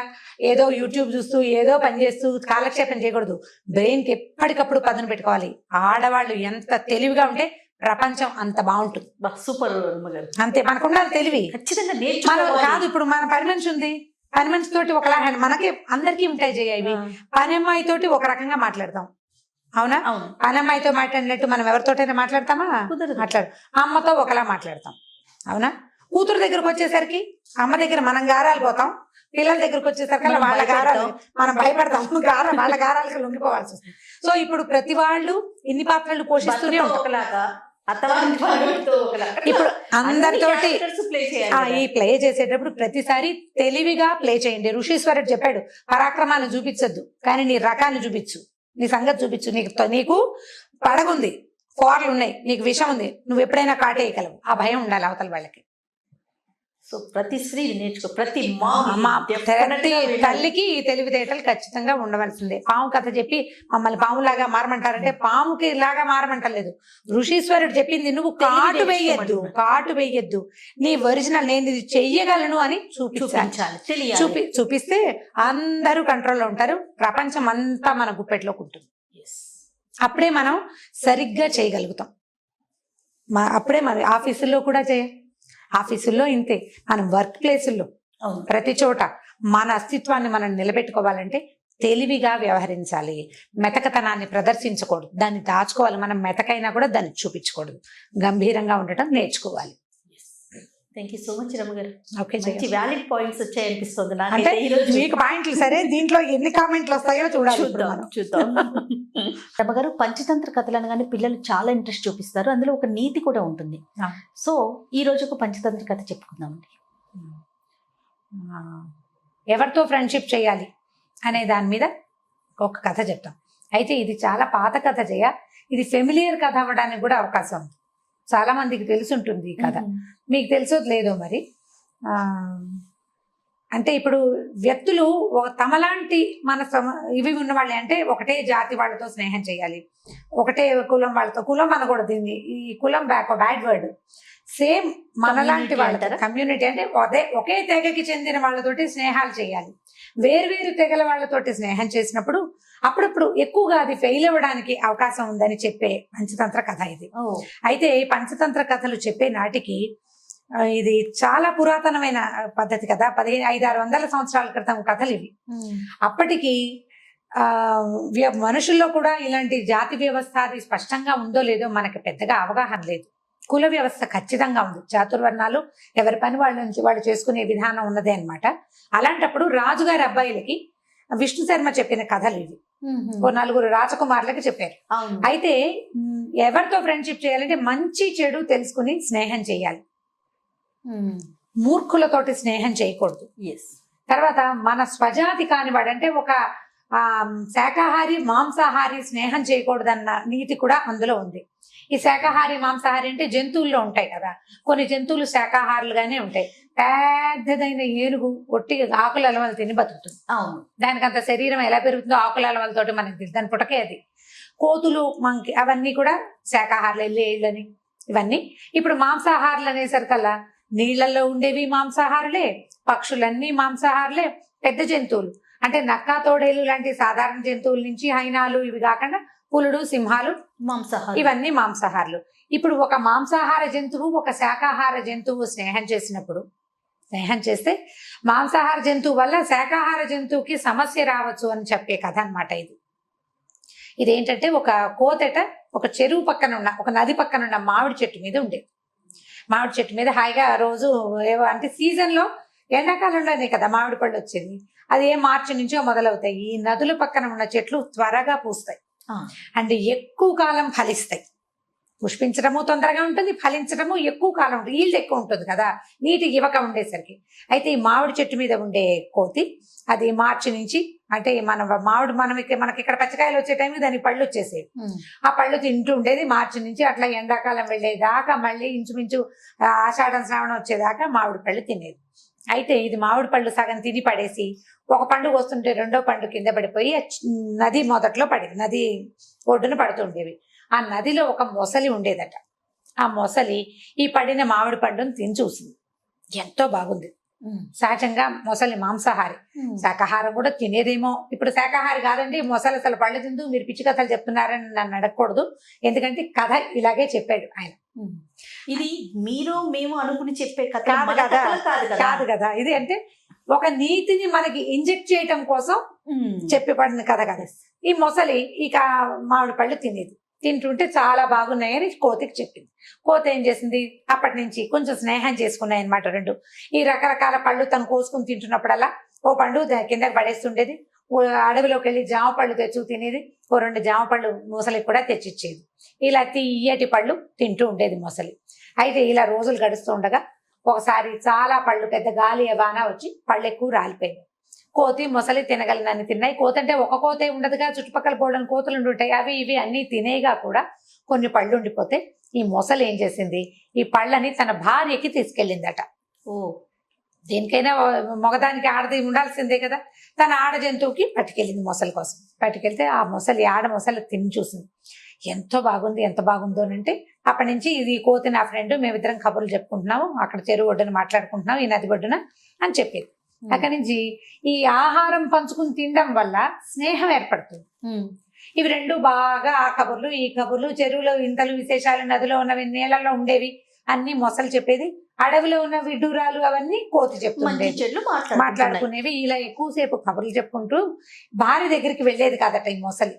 ఏదో యూట్యూబ్ చూస్తూ ఏదో పని చేస్తూ కాలక్షేపం చేయకూడదు. బ్రెయిన్కి ఎప్పటికప్పుడు పదును పెట్టుకోవాలి. ఆడవాళ్ళు ఎంత తెలివిగా ఉంటే ప్రపంచం అంత బాగుంటుంది. సూపర్ అంతే, మనకున్న తెలివి ఖచ్చితంగా మనం కాదు. ఇప్పుడు మన పని మనిషి ఉంది, పని మనిషి తోటి ఒకలా, మనకి అందరికీ ఉంటాయి చేయ ఇవి. పని అమ్మాయి తోటి ఒక రకంగా మాట్లాడతాం, అవునా? పని అమ్మాయితో మాట్లాడినట్టు మనం ఎవరితోటైనా మాట్లాడతామా? మాట్లాడు. అమ్మతో ఒకలా మాట్లాడతాం, అవునా? కూతురు దగ్గరకు వచ్చేసరికి అమ్మ దగ్గర మనం గారాలు పోతాం, పిల్లల దగ్గరకు వచ్చేసరికి వాళ్ళ గారాలు మనం భయపడతాం, వాళ్ళ గారాలకి లొంగిపోవాల్సి వస్తుంది. సో ఇప్పుడు ప్రతి వాళ్ళు ఇన్ని పాత్రలు పోషిస్తూనే ఉంటాం. ఇప్పుడు అందరితోటి ఈ ప్లే చేసేటప్పుడు ప్రతిసారి తెలివిగా ప్లే చేయండి. ఋషీశ్వరుడు చెప్పాడు, పరాక్రమాన్ని చూపించద్దు కానీ నీ రకాన్ని చూపించు, నీ సంగతి చూపించు. నీకు పడగుంది, ఫోర్లు ఉన్నాయి, నీకు విషం ఉంది, నువ్వు ఎప్పుడైనా కాటేయగలవు. ఆ భయం ఉండాలి అవతల వాళ్ళకి. సో ప్రతి స్త్రీ నేర్చుకో, ప్రతి తల్లికి ఈ తెలివితేటలు ఖచ్చితంగా ఉండవలసిందే. పాము కథ చెప్పి మమ్మల్ని పాములాగా మారమంటారంటే పాముకి లాగా మారమంటలేదు. ఋషీశ్వరుడు చెప్పింది నువ్వు కాటు వేయద్దు, నీ ఒరిజినల్ నేను ఇది చెయ్యగలను అని చూపించాలి. చూపిస్తే అందరూ కంట్రోల్లో ఉంటారు, ప్రపంచం అంతా మన గుప్పెట్లోకి ఉంటుంది. అప్పుడే మనం సరిగ్గా చేయగలుగుతాం. అప్పుడే మన ఆఫీసుల్లో కూడా ఆఫీసుల్లో ఇంతే, మనం వర్క్ ప్లేసుల్లో ప్రతి చోట మన అస్తిత్వాన్ని మనం నిలబెట్టుకోవాలంటే తెలివిగా వ్యవహరించాలి. మెతకతనాన్ని ప్రదర్శించకూడదు, దాన్ని దాచుకోవాలి. మనం మెతకైనా కూడా దాన్ని చూపించకూడదు, గంభీరంగా ఉండటం నేర్చుకోవాలి. థ్యాంక్ యూ సో మచ్ రమ్మగారు. ఓకే, మంచి వ్యాలిడ్ పాయింట్స్ వచ్చాయనిపిస్తుంది. అంటే మీకు పాయింట్లు సరే, దీంట్లో ఎన్ని కామెంట్లు వస్తాయో చూడాలి. చూద్దాం. రమ్మగారు, పంచతంత్ర కథలు అనగానే పిల్లలు చాలా ఇంట్రెస్ట్ చూపిస్తారు, అందులో ఒక నీతి కూడా ఉంటుంది. సో ఈ రోజు ఒక పంచతంత్ర కథ చెప్పుకుందామండి. ఎవరితో ఫ్రెండ్షిప్ చేయాలి అనే దాని మీద ఒక కథ చెప్తాం. అయితే ఇది చాలా పాత కథ ఇది ఫెమిలియర్ కథ అవ్వడానికి కూడా అవకాశం ఉంది. చాలా మందికి తెలుసుంటుంది ఈ కథ. మీకు తెలుసో లేదో మరి. అంటే ఇప్పుడు వ్యక్తులు తమలాంటి ఇవి ఉన్న వాళ్ళే, అంటే ఒకటే జాతి వాళ్ళతో స్నేహం చేయాలి, ఒకటే కులం వాళ్ళతో, కులం అనకూడదు, ఈ కులం బ్యాడ్ వర్డ్, సేమ్ మనలాంటి వాళ్ళతో, కమ్యూనిటీ అంటే ఒకే తెగకి చెందిన వాళ్ళతోటి స్నేహాలు చేయాలి. వేరు తెగల వాళ్ళతోటి స్నేహం చేసినప్పుడు అప్పుడప్పుడు ఎక్కువగా అది ఫెయిల్ అవ్వడానికి అవకాశం ఉందని చెప్పే పంచతంత్ర కథ ఇది. అయితే ఈ పంచతంత్ర కథలు చెప్పే నాటికి ఇది చాలా పురాతనమైన పద్ధతి కదా, 500-600 సంవత్సరాల క్రితం కథలు ఇవి. అప్పటికి మనుషుల్లో కూడా ఇలాంటి జాతి వ్యవస్థ అది స్పష్టంగా ఉందో లేదో మనకి పెద్దగా అవగాహన లేదు. కుల వ్యవస్థ ఖచ్చితంగా ఉంది, చాతుర్వర్ణాలు ఎవరి పని వాళ్ళ నుంచి వాళ్ళు చేసుకునే విధానం ఉన్నదే అన్నమాట. అలాంటప్పుడు రాజుగారి అబ్బాయిలకి విష్ణు శర్మ చెప్పిన కథలు ఇవి. 4 రాజకుమారులకి చెప్పారు. అయితే ఎవరితో ఫ్రెండ్షిప్ చేయాలంటే మంచి చెడు తెలుసుకుని స్నేహం చేయాలి, మూర్ఖులతోటి స్నేహం చేయకూడదు. తర్వాత మన స్వజాతి కానివాడు, అంటే ఒక శాకాహారి మాంసాహారి స్నేహం చేయకూడదన్న నీతి కూడా అందులో ఉంది. ఈ శాకాహారి మాంసాహారి అంటే జంతువుల్లో ఉంటాయి కదా, కొన్ని జంతువులు శాకాహారులుగానే ఉంటాయి. పెద్దదైన ఏనుగు ఒట్టిగా ఆకుల అలవలు తిని బతుకుతుంది. దానికి అంత శరీరం ఎలా పెరుగుతుందో ఆకుల అలవలతోటి మనకి తెలుసు, దాని పుటకే అది. కోతులు మంకి అవన్నీ కూడా శాకాహారులు, ఎల్లేళ్ళని ఇవన్నీ. ఇప్పుడు మాంసాహారులు అనేసరికల్లా నీళ్లలో ఉండేవి మాంసాహారులే, పక్షులన్నీ మాంసాహారులే, పెద్ద జంతువులు అంటే నక్క తోడేలు లాంటి సాధారణ జంతువుల నుంచి హైనాలు ఇవి కాకుండా పులుడు, సింహాలు, మాంసాహారు, ఇవన్నీ మాంసాహారులు. ఇప్పుడు ఒక మాంసాహార జంతువు ఒక శాకాహార జంతువు స్నేహం చేస్తే మాంసాహార జంతువు వల్ల శాకాహార జంతువుకి సమస్య రావచ్చు అని చెప్పే కథ అన్నమాట ఇది. ఇదేంటంటే ఒక కోతట ఒక చెరువు పక్కన ఉన్న, ఒక నది పక్కన ఉన్న మామిడి చెట్టు మీద ఉండేది. మామిడి చెట్టు మీద హాయిగా రోజు అంటే సీజన్లో ఎండాకాలంలోనే కదా మామిడి పళ్ళు వచ్చేది, అది మార్చి నుంచో మొదలవుతాయి. ఈ నదుల పక్కన ఉన్న చెట్లు త్వరగా పూస్తాయి అంటే ఎక్కువ కాలం ఫలిస్తాయి. పుష్పించడము తొందరగా ఉంటుంది, ఫలించడము ఎక్కువ కాలం ఉంటుంది, ఈల్డ్ ఎక్కువ ఉంటుంది కదా నీటి గివక ఉండేసరికి. అయితే ఈ మామిడి చెట్టు మీద ఉండే కోతి అది మార్చి నుంచి, అంటే మనకి ఇక్కడ పచ్చకాయలు వచ్చే టైంకి దానికి పళ్ళు వచ్చేసేవి. ఆ పళ్ళు తింటూ ఉండేది మార్చి నుంచి, అట్లా ఎండాకాలం వెళ్ళేదాకా మళ్ళీ ఇంచుమించు ఆషాఢం శ్రావణం వచ్చేదాకా మామిడి పళ్ళు తినేది. అయితే ఇది మామిడి పళ్ళు సగం తిని పడేసి ఒక పండు వస్తుంటే రెండో పండు కింద పడిపోయి నది మొదట్లో పడేది, నది ఒడ్డున పడుతుండేవి. ఆ నదిలో ఒక మొసలి ఉండేదట. ఆ మొసలి ఈ పడిన మామిడి పండును తిని చూసింది, ఎంతో బాగుంది. సహజంగా మొసలి మాంసాహారి, శాకాహారం కూడా తినేదేమో. ఇప్పుడు శాకాహారి కాదండి మొసలి, అసలు పళ్ళు తిందు, మీరు పిచ్చి కథలు చెప్తున్నారని నన్ను అడగకూడదు, ఎందుకంటే కథ ఇలాగే చెప్పాడు ఆయన. ఇది మీరు మేము అనుకుని చెప్పే కథ కాదు కదా ఇది. అంటే ఒక నీతిని మనకి ఇంజెక్ట్ చేయటం కోసం చెప్పబడిన కథ కదా. ఈ మొసలి ఇక మామిడి పళ్ళు తింటుంటే చాలా బాగున్నాయని కోతికి చెప్పింది. కోతి ఏం చేసింది, అప్పటి నుంచి కొంచెం స్నేహం చేసుకున్నాయి అనమాట రెండు. ఈ రకరకాల పళ్ళు తను కోసుకుని తింటున్నప్పుడల్లా ఓ పండు కిందకి పడేస్తుండేది, అడవిలోకి వెళ్ళి జామ పళ్ళు తెచ్చు తినేది, ఓ 2 జామ పళ్ళు మొసలికి కూడా తెచ్చిచ్చేది. ఇలా తీయటి పళ్ళు తింటూ ఉండేది మొసలి. అయితే ఇలా రోజులు గడుస్తూ ఉండగా ఒకసారి చాలా పళ్ళు, పెద్ద గాలి బాణ వచ్చి పళ్ళు ఎక్కువ రాలిపోయింది. కోతి మొసలి తినగలనని తిన్నాయి. కోతి అంటే ఒక కోతే ఉండదుగా, చుట్టుపక్కల బోళ్ళని కోతులు ఉండుంటాయి, అవి ఇవి అన్ని తినేగా కూడా కొన్ని పళ్ళు ఉండిపోతే ఈ మొసలి ఏం చేసింది, ఈ పళ్ళని తన భార్యకి తీసుకెళ్ళిందట. దేనికైనా మగదానికి ఆడది ఉండాల్సిందే కదా, తన ఆడ జంతువుకి పట్టుకెళ్ళింది మొసలి కోసం. పట్టుకెళ్తే ఆ మొసలి ఆడ మొసలి తిని చూసింది, ఎంతో బాగుంది, ఎంత బాగుందో అంటే అప్పటి నుంచి ఇది కోతి నా ఫ్రెండ్, మేమిద్దరం కబుర్లు చెప్పుకుంటున్నాము, అక్కడ చెరువు ఒడ్డున మాట్లాడుకుంటున్నాం, ఈ నది ఒడ్డున అని చెప్పేది. అక్కడి నుంచి ఈ ఆహారం పంచుకుని తినడం వల్ల స్నేహం ఏర్పడుతుంది. ఇవి రెండు బాగా ఆ కబుర్లు ఈ కబుర్లు, చెరువులో ఇంతలు విశేషాలు, నదిలో ఉన్నవి, నీళ్ళల్లో ఉండేవి అన్ని మొసలు చెప్పేది, అడవిలో ఉన్న విడ్డూరాలు అవన్నీ కోతి చెప్తుండేది, మాట్లాడుకునేవి. ఇలా ఎక్కువసేపు కబుర్లు చెప్పుకుంటూ భార్య దగ్గరికి వెళ్ళేది కాదట ఈ మొసలి.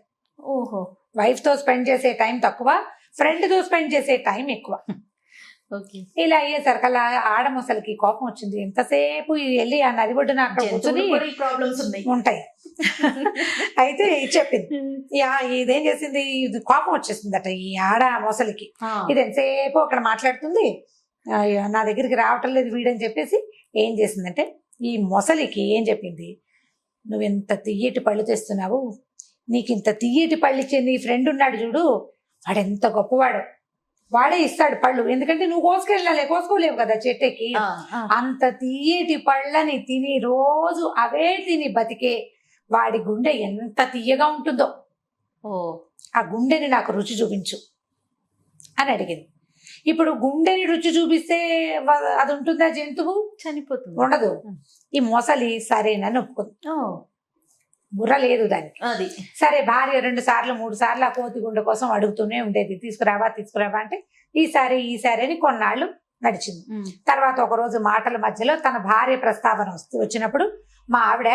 వైఫ్ తో స్పెండ్ చేసే టైం తక్కువ, ఫ్రెండ్ తో స్పెండ్ చేసే టైం ఎక్కువ. ఇలా అయ్యేసరికి అలా ఆడ మొసలికి కోపం వచ్చింది. ఎంతసేపు వెళ్ళి ఆ నది ఒడ్డున అక్కడ కూర్చొని ఉంటాయి. అయితే చెప్పింది, ఇదేం చేసింది, ఇది కోపం వచ్చేసిందట ఈ ఆడ మొసలికి. ఇది ఎంతసేపు అక్కడ మాట్లాడుతుంది, నా దగ్గరికి రావటం లేదు వీడని చెప్పేసి ఏం చేసిందంటే ఈ మొసలికి ఏం చెప్పింది, నువ్వు ఎంత తియ్యటి పళ్ళు తెస్తున్నావు, నీకు ఇంత తియ్యటి పళ్ళు ఇచ్చే నీ ఫ్రెండ్ ఉన్నాడు చూడు, వాడు ఎంత గొప్పవాడు, వాడే ఇస్తాడు పళ్ళు, ఎందుకంటే నువ్వు కోసుకోలేవు కదా చెట్టుకి. అంత తీయటి పళ్ళని తిని రోజు అవే తిని బతికే వాడి గుండె ఎంత తీయగా ఉంటుందో, ఆ గుండెని నాకు రుచి చూపించు అని అడిగింది. ఇప్పుడు గుండెని రుచి చూపిస్తే అది ఉంటుందా? జంతువు చనిపోతుంది, ఉండదు. ఈ మొసలి సరేనని ఒప్పుకుంది, బుర్ర లేదు దానికి. అది సరే భార్య 2 సార్లు 3 సార్లు ఆ కోతి గుండె కోసం అడుగుతూనే ఉండేది, తీసుకురావా అంటే ఈసారి అని కొన్నాళ్ళు నడిచింది. తర్వాత ఒక రోజు మాటల మధ్యలో తన భార్య ప్రస్తావన వచ్చినప్పుడు మా ఆవిడ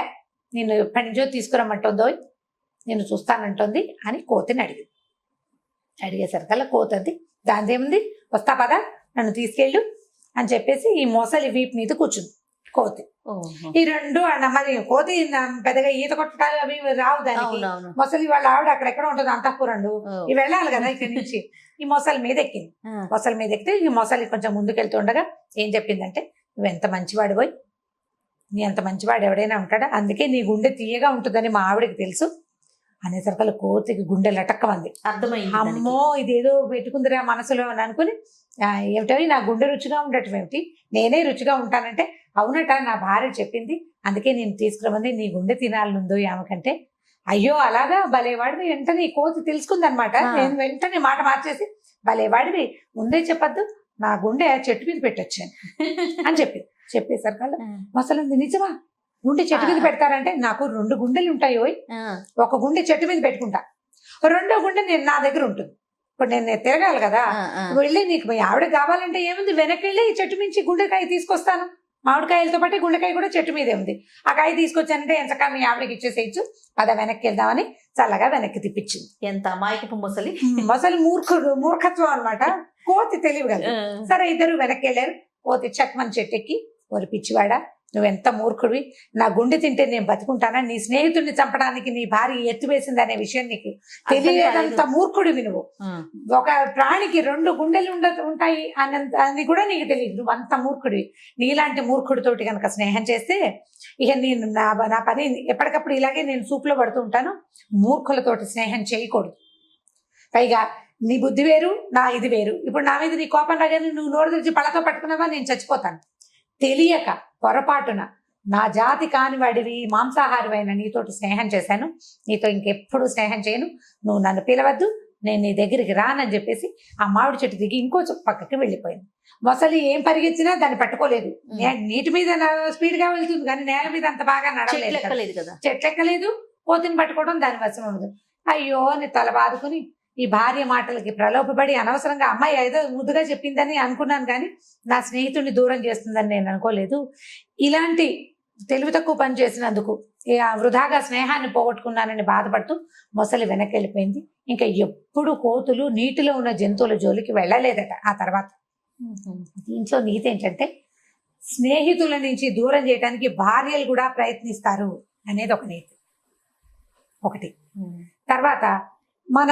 నేను ఎప్పటి నుంచో తీసుకురమ్మంటుందో నేను చూస్తానంటుంది అని కోతిని అడిగేసరికల్లా కోతది దానిదేముంది, వస్తా పదా నన్ను తీసుకెళ్ళు అని చెప్పేసి ఈ మొసలి వీపు మీద కూర్చుంది కోతి. ఈ 2 మరి కోతి పెద్దగా ఈత కొట్టడాలు అవి రావు దానికి. మొసలి వాళ్ళ ఆవిడ అక్కడెక్కడ ఉంటుంది అంతఃపురంలో, ఇవి వెళ్ళాలి కదా ఇక్కడి నుంచి. ఈ మొసలి మీద ఎక్కింది. మొసలి మీద ఎక్కితే ఈ మొసలి కొంచెం ముందుకెళ్తుండగా ఏం చెప్పిందంటే, నువ్వు ఎంత మంచివాడు పోయి, నీ అంత మంచివాడు ఎవడైనా ఉంటాడా, అందుకే నీ గుండె తీయగా ఉంటుందని మా ఆవిడకి తెలుసు అనేసరికల్లా కోతికి గుండె లటక్కమంది. అర్థమైంది, అమ్మో ఇదేదో పెట్టుకుందిరా మనసులో అని అనుకుని, ఏమిటో నా గుండె రుచిగా ఉండటం ఏమిటి, నేనే రుచిగా ఉంటానంటే, అవునట నా భార్య చెప్పింది అందుకే నేను తీసుకురమంది, నీ గుండె తినాలనుందో ఆమెకంటే. అయ్యో అలాగా, భలేవాడివి. వెంటనే కోతి తెలుసుకుందనమాట. నేను వెంటనే మాట మార్చేసి, భలేవాడివి, ముందే చెప్పద్దు, నా గుండె చెట్టు మీద పెట్టొచ్చాను అని చెప్పేసరికల్లా మొసలుంది, నిజమా గుండె చెట్టు మీద పెడతారంటే, నాకు 2 గుండెలు ఉంటాయి, ఒక గుండె చెట్టు మీద పెట్టుకుంటా, 2వ గుండె నేను నా దగ్గర ఉంటుంది. ఇప్పుడు నేను తిరగాలి కదా, వెళ్ళి నీకు మీ ఆవిడ కావాలంటే ఏముంది, వెనక్కి వెళ్ళి చెట్టు మించి గుండెకాయ తీసుకొస్తాను, మామిడికాయలతో పాటు గుండెకాయ కూడా చెట్టు మీదే ఉంది, ఆ కాయ తీసుకొచ్చానంటే ఎంతకా మీ ఆవిడకి ఇచ్చేసేయచ్చు, పద వెనక్కి వెళ్దామని చల్లగా వెనక్కి తిప్పించింది. ఎంత అమాయకపు మొసలి. మొసలి మూర్ఖత్వం అనమాట, కోతి తెలియగలదు. సరే ఇద్దరు వెనక్కి వెళ్ళారు. కోతి చక్మన్ చెట్టెక్కి, ఓరి పిచ్చివాడా నువ్వెంత మూర్ఖుడివి, నా గుండె తింటే నేను బతుకుంటానా, నీ స్నేహితుడిని చంపడానికి నీ భార్య ఎత్తువేసింది అనే విషయం నీకు తెలియలేదంత మూర్ఖుడివి నువ్వు. ఒక ప్రాణికి 2 గుండెలు ఉంటాయి అని కూడా నీకు తెలియదు, నువ్వు అంత మూర్ఖుడివి. నీలాంటి మూర్ఖుడితోటి కనుక స్నేహం చేస్తే ఇక నేను నా పని ఎప్పటికప్పుడు ఇలాగే నేను సూపులో పడుతూ ఉంటాను. మూర్ఖులతోటి స్నేహం చేయకూడదు. పైగా నీ బుద్ధి వేరు, నా ఇది వేరు. ఇప్పుడు నా మీద నీ కోపం రాగానే నువ్వు నోరు తెరిచి పళ్ళతో పట్టుకున్నావా, నేను చచ్చిపోతాను. తెలియక పొరపాటున నా జాతి కాని వాడివి, మాంసాహారమైన నీతోటి స్నేహం చేశాను, నీతో ఇంకెప్పుడు స్నేహం చేయను, నువ్వు నన్ను పిలవద్దు, నేను నీ దగ్గరికి రానని చెప్పేసి ఆ మామిడి చెట్టు దిగి ఇంకో పక్కకి వెళ్ళిపోయింది. మొసలి ఏం పరిగెత్తినా దాన్ని పట్టుకోలేదు. నీటి మీద స్పీడ్గా వెళ్తుంది కానీ నేల మీద అంత బాగా నడవలేదు కదా, చెట్లెక్కలేదు. కోతిని పట్టుకోవడం దాని వశం ఉండదు. అయ్యో అని తల బాదుకుని ఈ భార్య మాటలకి ప్రలోభపడి అనవసరంగా అమ్మాయి ఏదో ముద్దుగా చెప్పిందని అనుకున్నాను కానీ నా స్నేహితుడిని దూరం చేస్తుందని నేను అనుకోలేదు. ఇలాంటి తెలివి తక్కువ పని చేసినందుకు వృధాగా స్నేహాన్ని పోగొట్టుకున్నానని బాధపడుతూ మొసలి వెనక్కి వెళ్ళిపోయింది. ఇంకా ఎప్పుడు కోతులు నీటిలో ఉన్న జంతువుల జోలికి వెళ్ళలేదట ఆ తర్వాత. దీంట్లో నీతి ఏంటంటే, స్నేహితుల నుంచి దూరం చేయడానికి భార్యలు కూడా ప్రయత్నిస్తారు అనేది ఒక నీతి ఒకటి. తర్వాత మన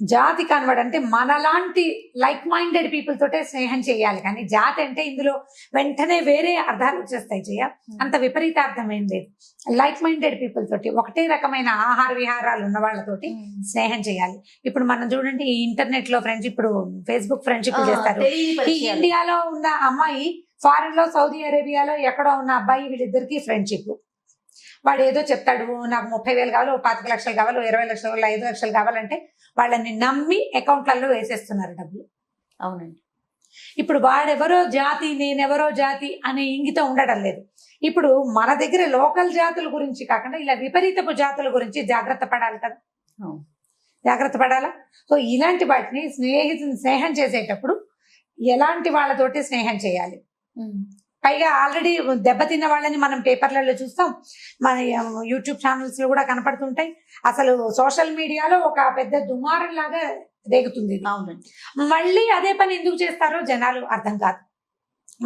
జాతి కనబడంటే మనలాంటి లైక్ మైండెడ్ పీపుల్ తోటే స్నేహం చేయాలి, కానీ జాతి అంటే ఇందులో వెంటనే వేరే అర్థాలు వచ్చేస్తాయి. అంత విపరీత అర్థం ఏం లేదు. లైక్ మైండెడ్ పీపుల్ తోటి, ఒకటే రకమైన ఆహార విహారాలు ఉన్న వాళ్ళతోటి స్నేహం చేయాలి. ఇప్పుడు మనం చూడండి, ఈ ఇంటర్నెట్ లో ఫ్రెండ్షిప్, ఇప్పుడు ఫేస్బుక్ ఫ్రెండ్షిప్ చేస్తారు. ఈ ఇండియాలో ఉన్న అమ్మాయి ఫారెన్ లో, సౌదీ అరేబియాలో ఎక్కడో ఉన్న అబ్బాయి, వీళ్ళిద్దరికి ఫ్రెండ్షిప్. వాడు ఏదో చెప్తాడు, నాకు 30,000 కావాలి, 25 లక్షలు కావాలి, 20 లక్షలు, 5 లక్షలు కావాలంటే వాళ్ళని నమ్మి అకౌంట్లలో వేసేస్తున్నారు డబ్బులు. అవునండి. ఇప్పుడు వాడెవరో జాతి, నేనెవరో జాతి అనే ఇంగితం ఉండడం లేదు. ఇప్పుడు మన దగ్గర లోకల్ జాతుల గురించి కాకుండా ఇలా విపరీతపు జాతుల గురించి జాగ్రత్త పడాలి కదా, జాగ్రత్త పడాలా. సో ఇలాంటి వాటిని స్నేహం చేసేటప్పుడు ఎలాంటి వాళ్ళతోటి స్నేహం చేయాలి. పైగా ఆల్రెడీ దెబ్బతిన్న వాళ్ళని మనం పేపర్లలో చూస్తాం, మన యూట్యూబ్ ఛానల్స్ లో కూడా కనపడుతుంటాయి. అసలు సోషల్ మీడియాలో ఒక పెద్ద దుమారం లాగా రేగుతుంది. మళ్ళీ అదే పని ఎందుకు చేస్తారో జనాలు అర్థం కాదు.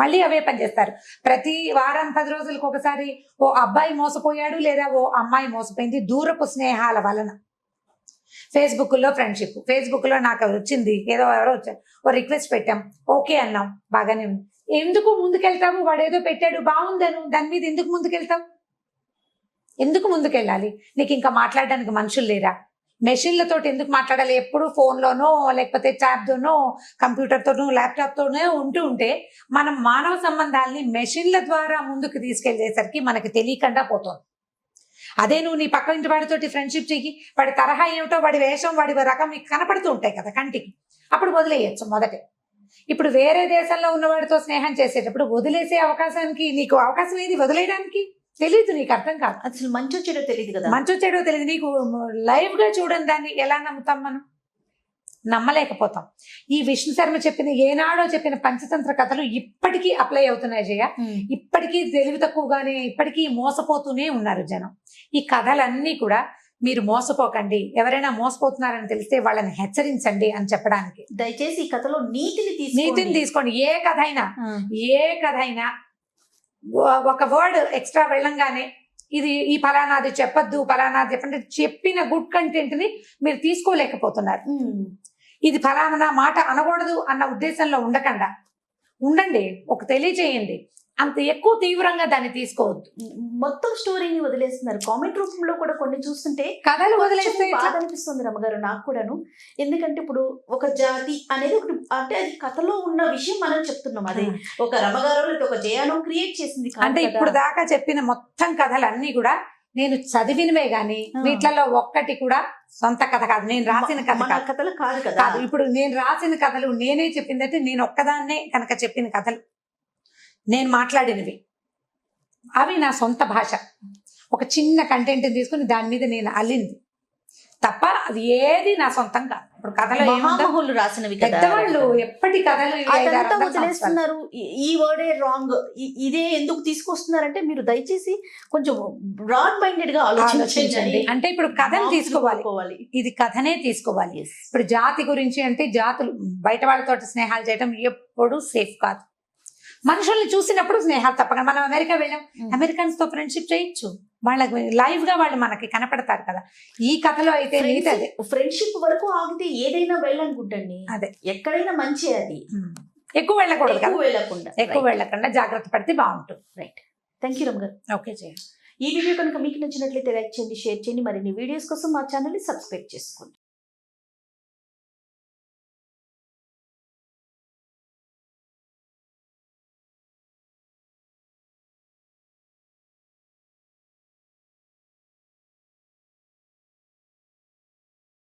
మళ్ళీ అవే పని చేస్తారు. ప్రతి వారం 10 రోజులకు ఒకసారి ఓ అబ్బాయి మోసపోయాడు లేదా ఓ అమ్మాయి మోసపోయింది దూరపు స్నేహాల వలన. ఫేస్బుక్ లో ఫ్రెండ్షిప్, ఫేస్బుక్ లో నాకు వచ్చింది, ఎవరో వచ్చారు, ఓ రిక్వెస్ట్ పెట్టాం, ఓకే అన్నాం, బాగానే ఉంది. ఎందుకు ముందుకెళ్తావు, వాడు ఏదో పెట్టాడు బాగుందను, దాని మీద ఎందుకు ముందుకెళ్తావు, ఎందుకు ముందుకెళ్ళాలి? నీకు ఇంకా మాట్లాడడానికి మనుషులు లేరా? మెషిన్లతో ఎందుకు మాట్లాడాలి? ఎప్పుడు ఫోన్లోనో లేకపోతే ట్యాబ్తోనో కంప్యూటర్తోనో ల్యాప్టాప్తోనో ఉంటే మనం మానవ సంబంధాలని మెషిన్ల ద్వారా ముందుకు తీసుకెళ్లేసరికి మనకి తెలియకుండా పోతుంది. అదే నువ్వు నీ పక్క ఇంటి వాడితోటి ఫ్రెండ్షిప్ చెయ్యి, వాడి తరహా ఏమిటో, వాడి వేషం, వాడి రకం మీకు కనపడుతూ ఉంటాయి కదా కంటికి, అప్పుడు వదిలేయచ్చు మొదటే. ఇప్పుడు వేరే దేశంలో ఉన్నవాడితో స్నేహం చేసేటప్పుడు వదిలేసే అవకాశానికి నీకు అవకాశం ఏది వదిలేయడానికి? తెలియదు, నీకు అర్థం కాదు. అసలు మంచో చెడో తెలియదు కదా. మంచో చెడో తెలియదు. నీకు లైవ్ గా చూడని దాన్ని ఎలా నమ్ముతాం? మనం నమ్మలేకపోతాం. ఈ విష్ణు శర్మ చెప్పిన ఏనాడో చెప్పిన పంచతంత్ర కథలు ఇప్పటికీ అప్లై అవుతున్నాయి జయ. ఇప్పటికీ తెలివి తక్కువగానే ఇప్పటికీ మోసపోతూనే ఉన్నారు జనం. ఈ కథలన్నీ కూడా మీరు మోసపోకండి, ఎవరైనా మోసపోతున్నారని తెలిస్తే వాళ్ళని హెచ్చరించండి అని చెప్పడానికి. దయచేసి ఈ కథలో నీతిని తీసుకోండి. ఏ కథ అయినా ఒక వర్డ్ ఎక్స్ట్రా వెళ్ళంగానే ఇది ఈ ఫలానాది చెప్పద్దు, ఫలానాది చెప్పండి, చెప్పిన గుడ్ కంటెంట్ ని మీరు తీసుకోలేకపోతున్నారు. ఇది ఫలానా మాట అనకూడదు అన్న ఉద్దేశంలో ఉండకుండా ఉండండి, ఒక తెలియజేయండి. అంత ఎక్కువ తీవ్రంగా దాన్ని తీసుకోవద్దు. మొత్తం స్టోరీని వదిలేస్తున్నారు. కామెంట్ రూపంలో కూడా కొన్ని చూస్తుంటే కథలు వదిలేస్తే బాధ అనిపిస్తుంది రమ్మగారు, నాకు కూడాను. ఎందుకంటే ఇప్పుడు ఒక జాతి అనేది ఒకటి, అంటే అది కథలో ఉన్న విషయం మనం చెప్తున్నాం. అదే ఒక రమ్మగారు లేదా ఒక జయానో క్రియేట్ చేసింది. అంటే ఇప్పుడు దాకా చెప్పిన మొత్తం కథలన్నీ కూడా నేను చదివినవే గాని వీటిలలో ఒక్కటి కూడా సొంత కథ కాదు, నేను రాసిన కథలు కాదు కదా. ఇప్పుడు నేను రాసిన కథలు నేనే చెప్పిందంటే నేను ఒక్కదాన్నే కనుక చెప్పిన కథలు, నేను మాట్లాడినవి, అవి నా సొంత భాష. ఒక చిన్న కంటెంట్ తీసుకుని దాని మీద నేను అల్లింది తప్ప అది ఏది నా సొంతం కాదు. ఇప్పుడు కథలో మహామహులు రాసినవి, పెద్దవాళ్ళు ఎప్పటి కథలు వదిలేస్తున్నారు. ఈ వర్డే రాంగ్, ఇదే ఎందుకు తీసుకొస్తున్నారంటే మీరు దయచేసి కొంచెం బ్రాడ్ మైండెడ్ గా ఆలోచించండి. అంటే ఇప్పుడు కథను తీసుకోవాలి, ఇది కథనే తీసుకోవాలి. ఇప్పుడు జాతి గురించి అంటే జాతులు బయట వాళ్ళతో స్నేహాలు చేయడం ఎప్పుడు సేఫ్ కాదు. మనుషుల్ని చూసినప్పుడు స్నేహాలు తప్పకుండా. మనం అమెరికా వెళ్ళాం, అమెరికన్స్ తో ఫ్రెండ్షిప్ చేయొచ్చు, వాళ్ళకి లైవ్ గా వాళ్ళు మనకి కనపడతారు కదా. ఈ కథలో అయితే ఫ్రెండ్షిప్ వరకు ఆగితే ఏదైనా వెళ్ళనుకుంటండి, అదే ఎక్కడైనా మంచి. అది ఎక్కువ వెళ్ళకూడదు, ఎక్కువ వెళ్ళకుండా జాగ్రత్త పడితే బాగుంటుంది. రైట్, థ్యాంక్ యూ రమ్ గారు. ఓకే జయ. ఈ వీడియో కనుక మీకు నచ్చినట్లయితే లైక్ చేయండి, షేర్ చేయండి. మరిన్ని వీడియోస్ కోసం మా ఛానల్ ని సబ్స్క్రైబ్ చేసుకోండి.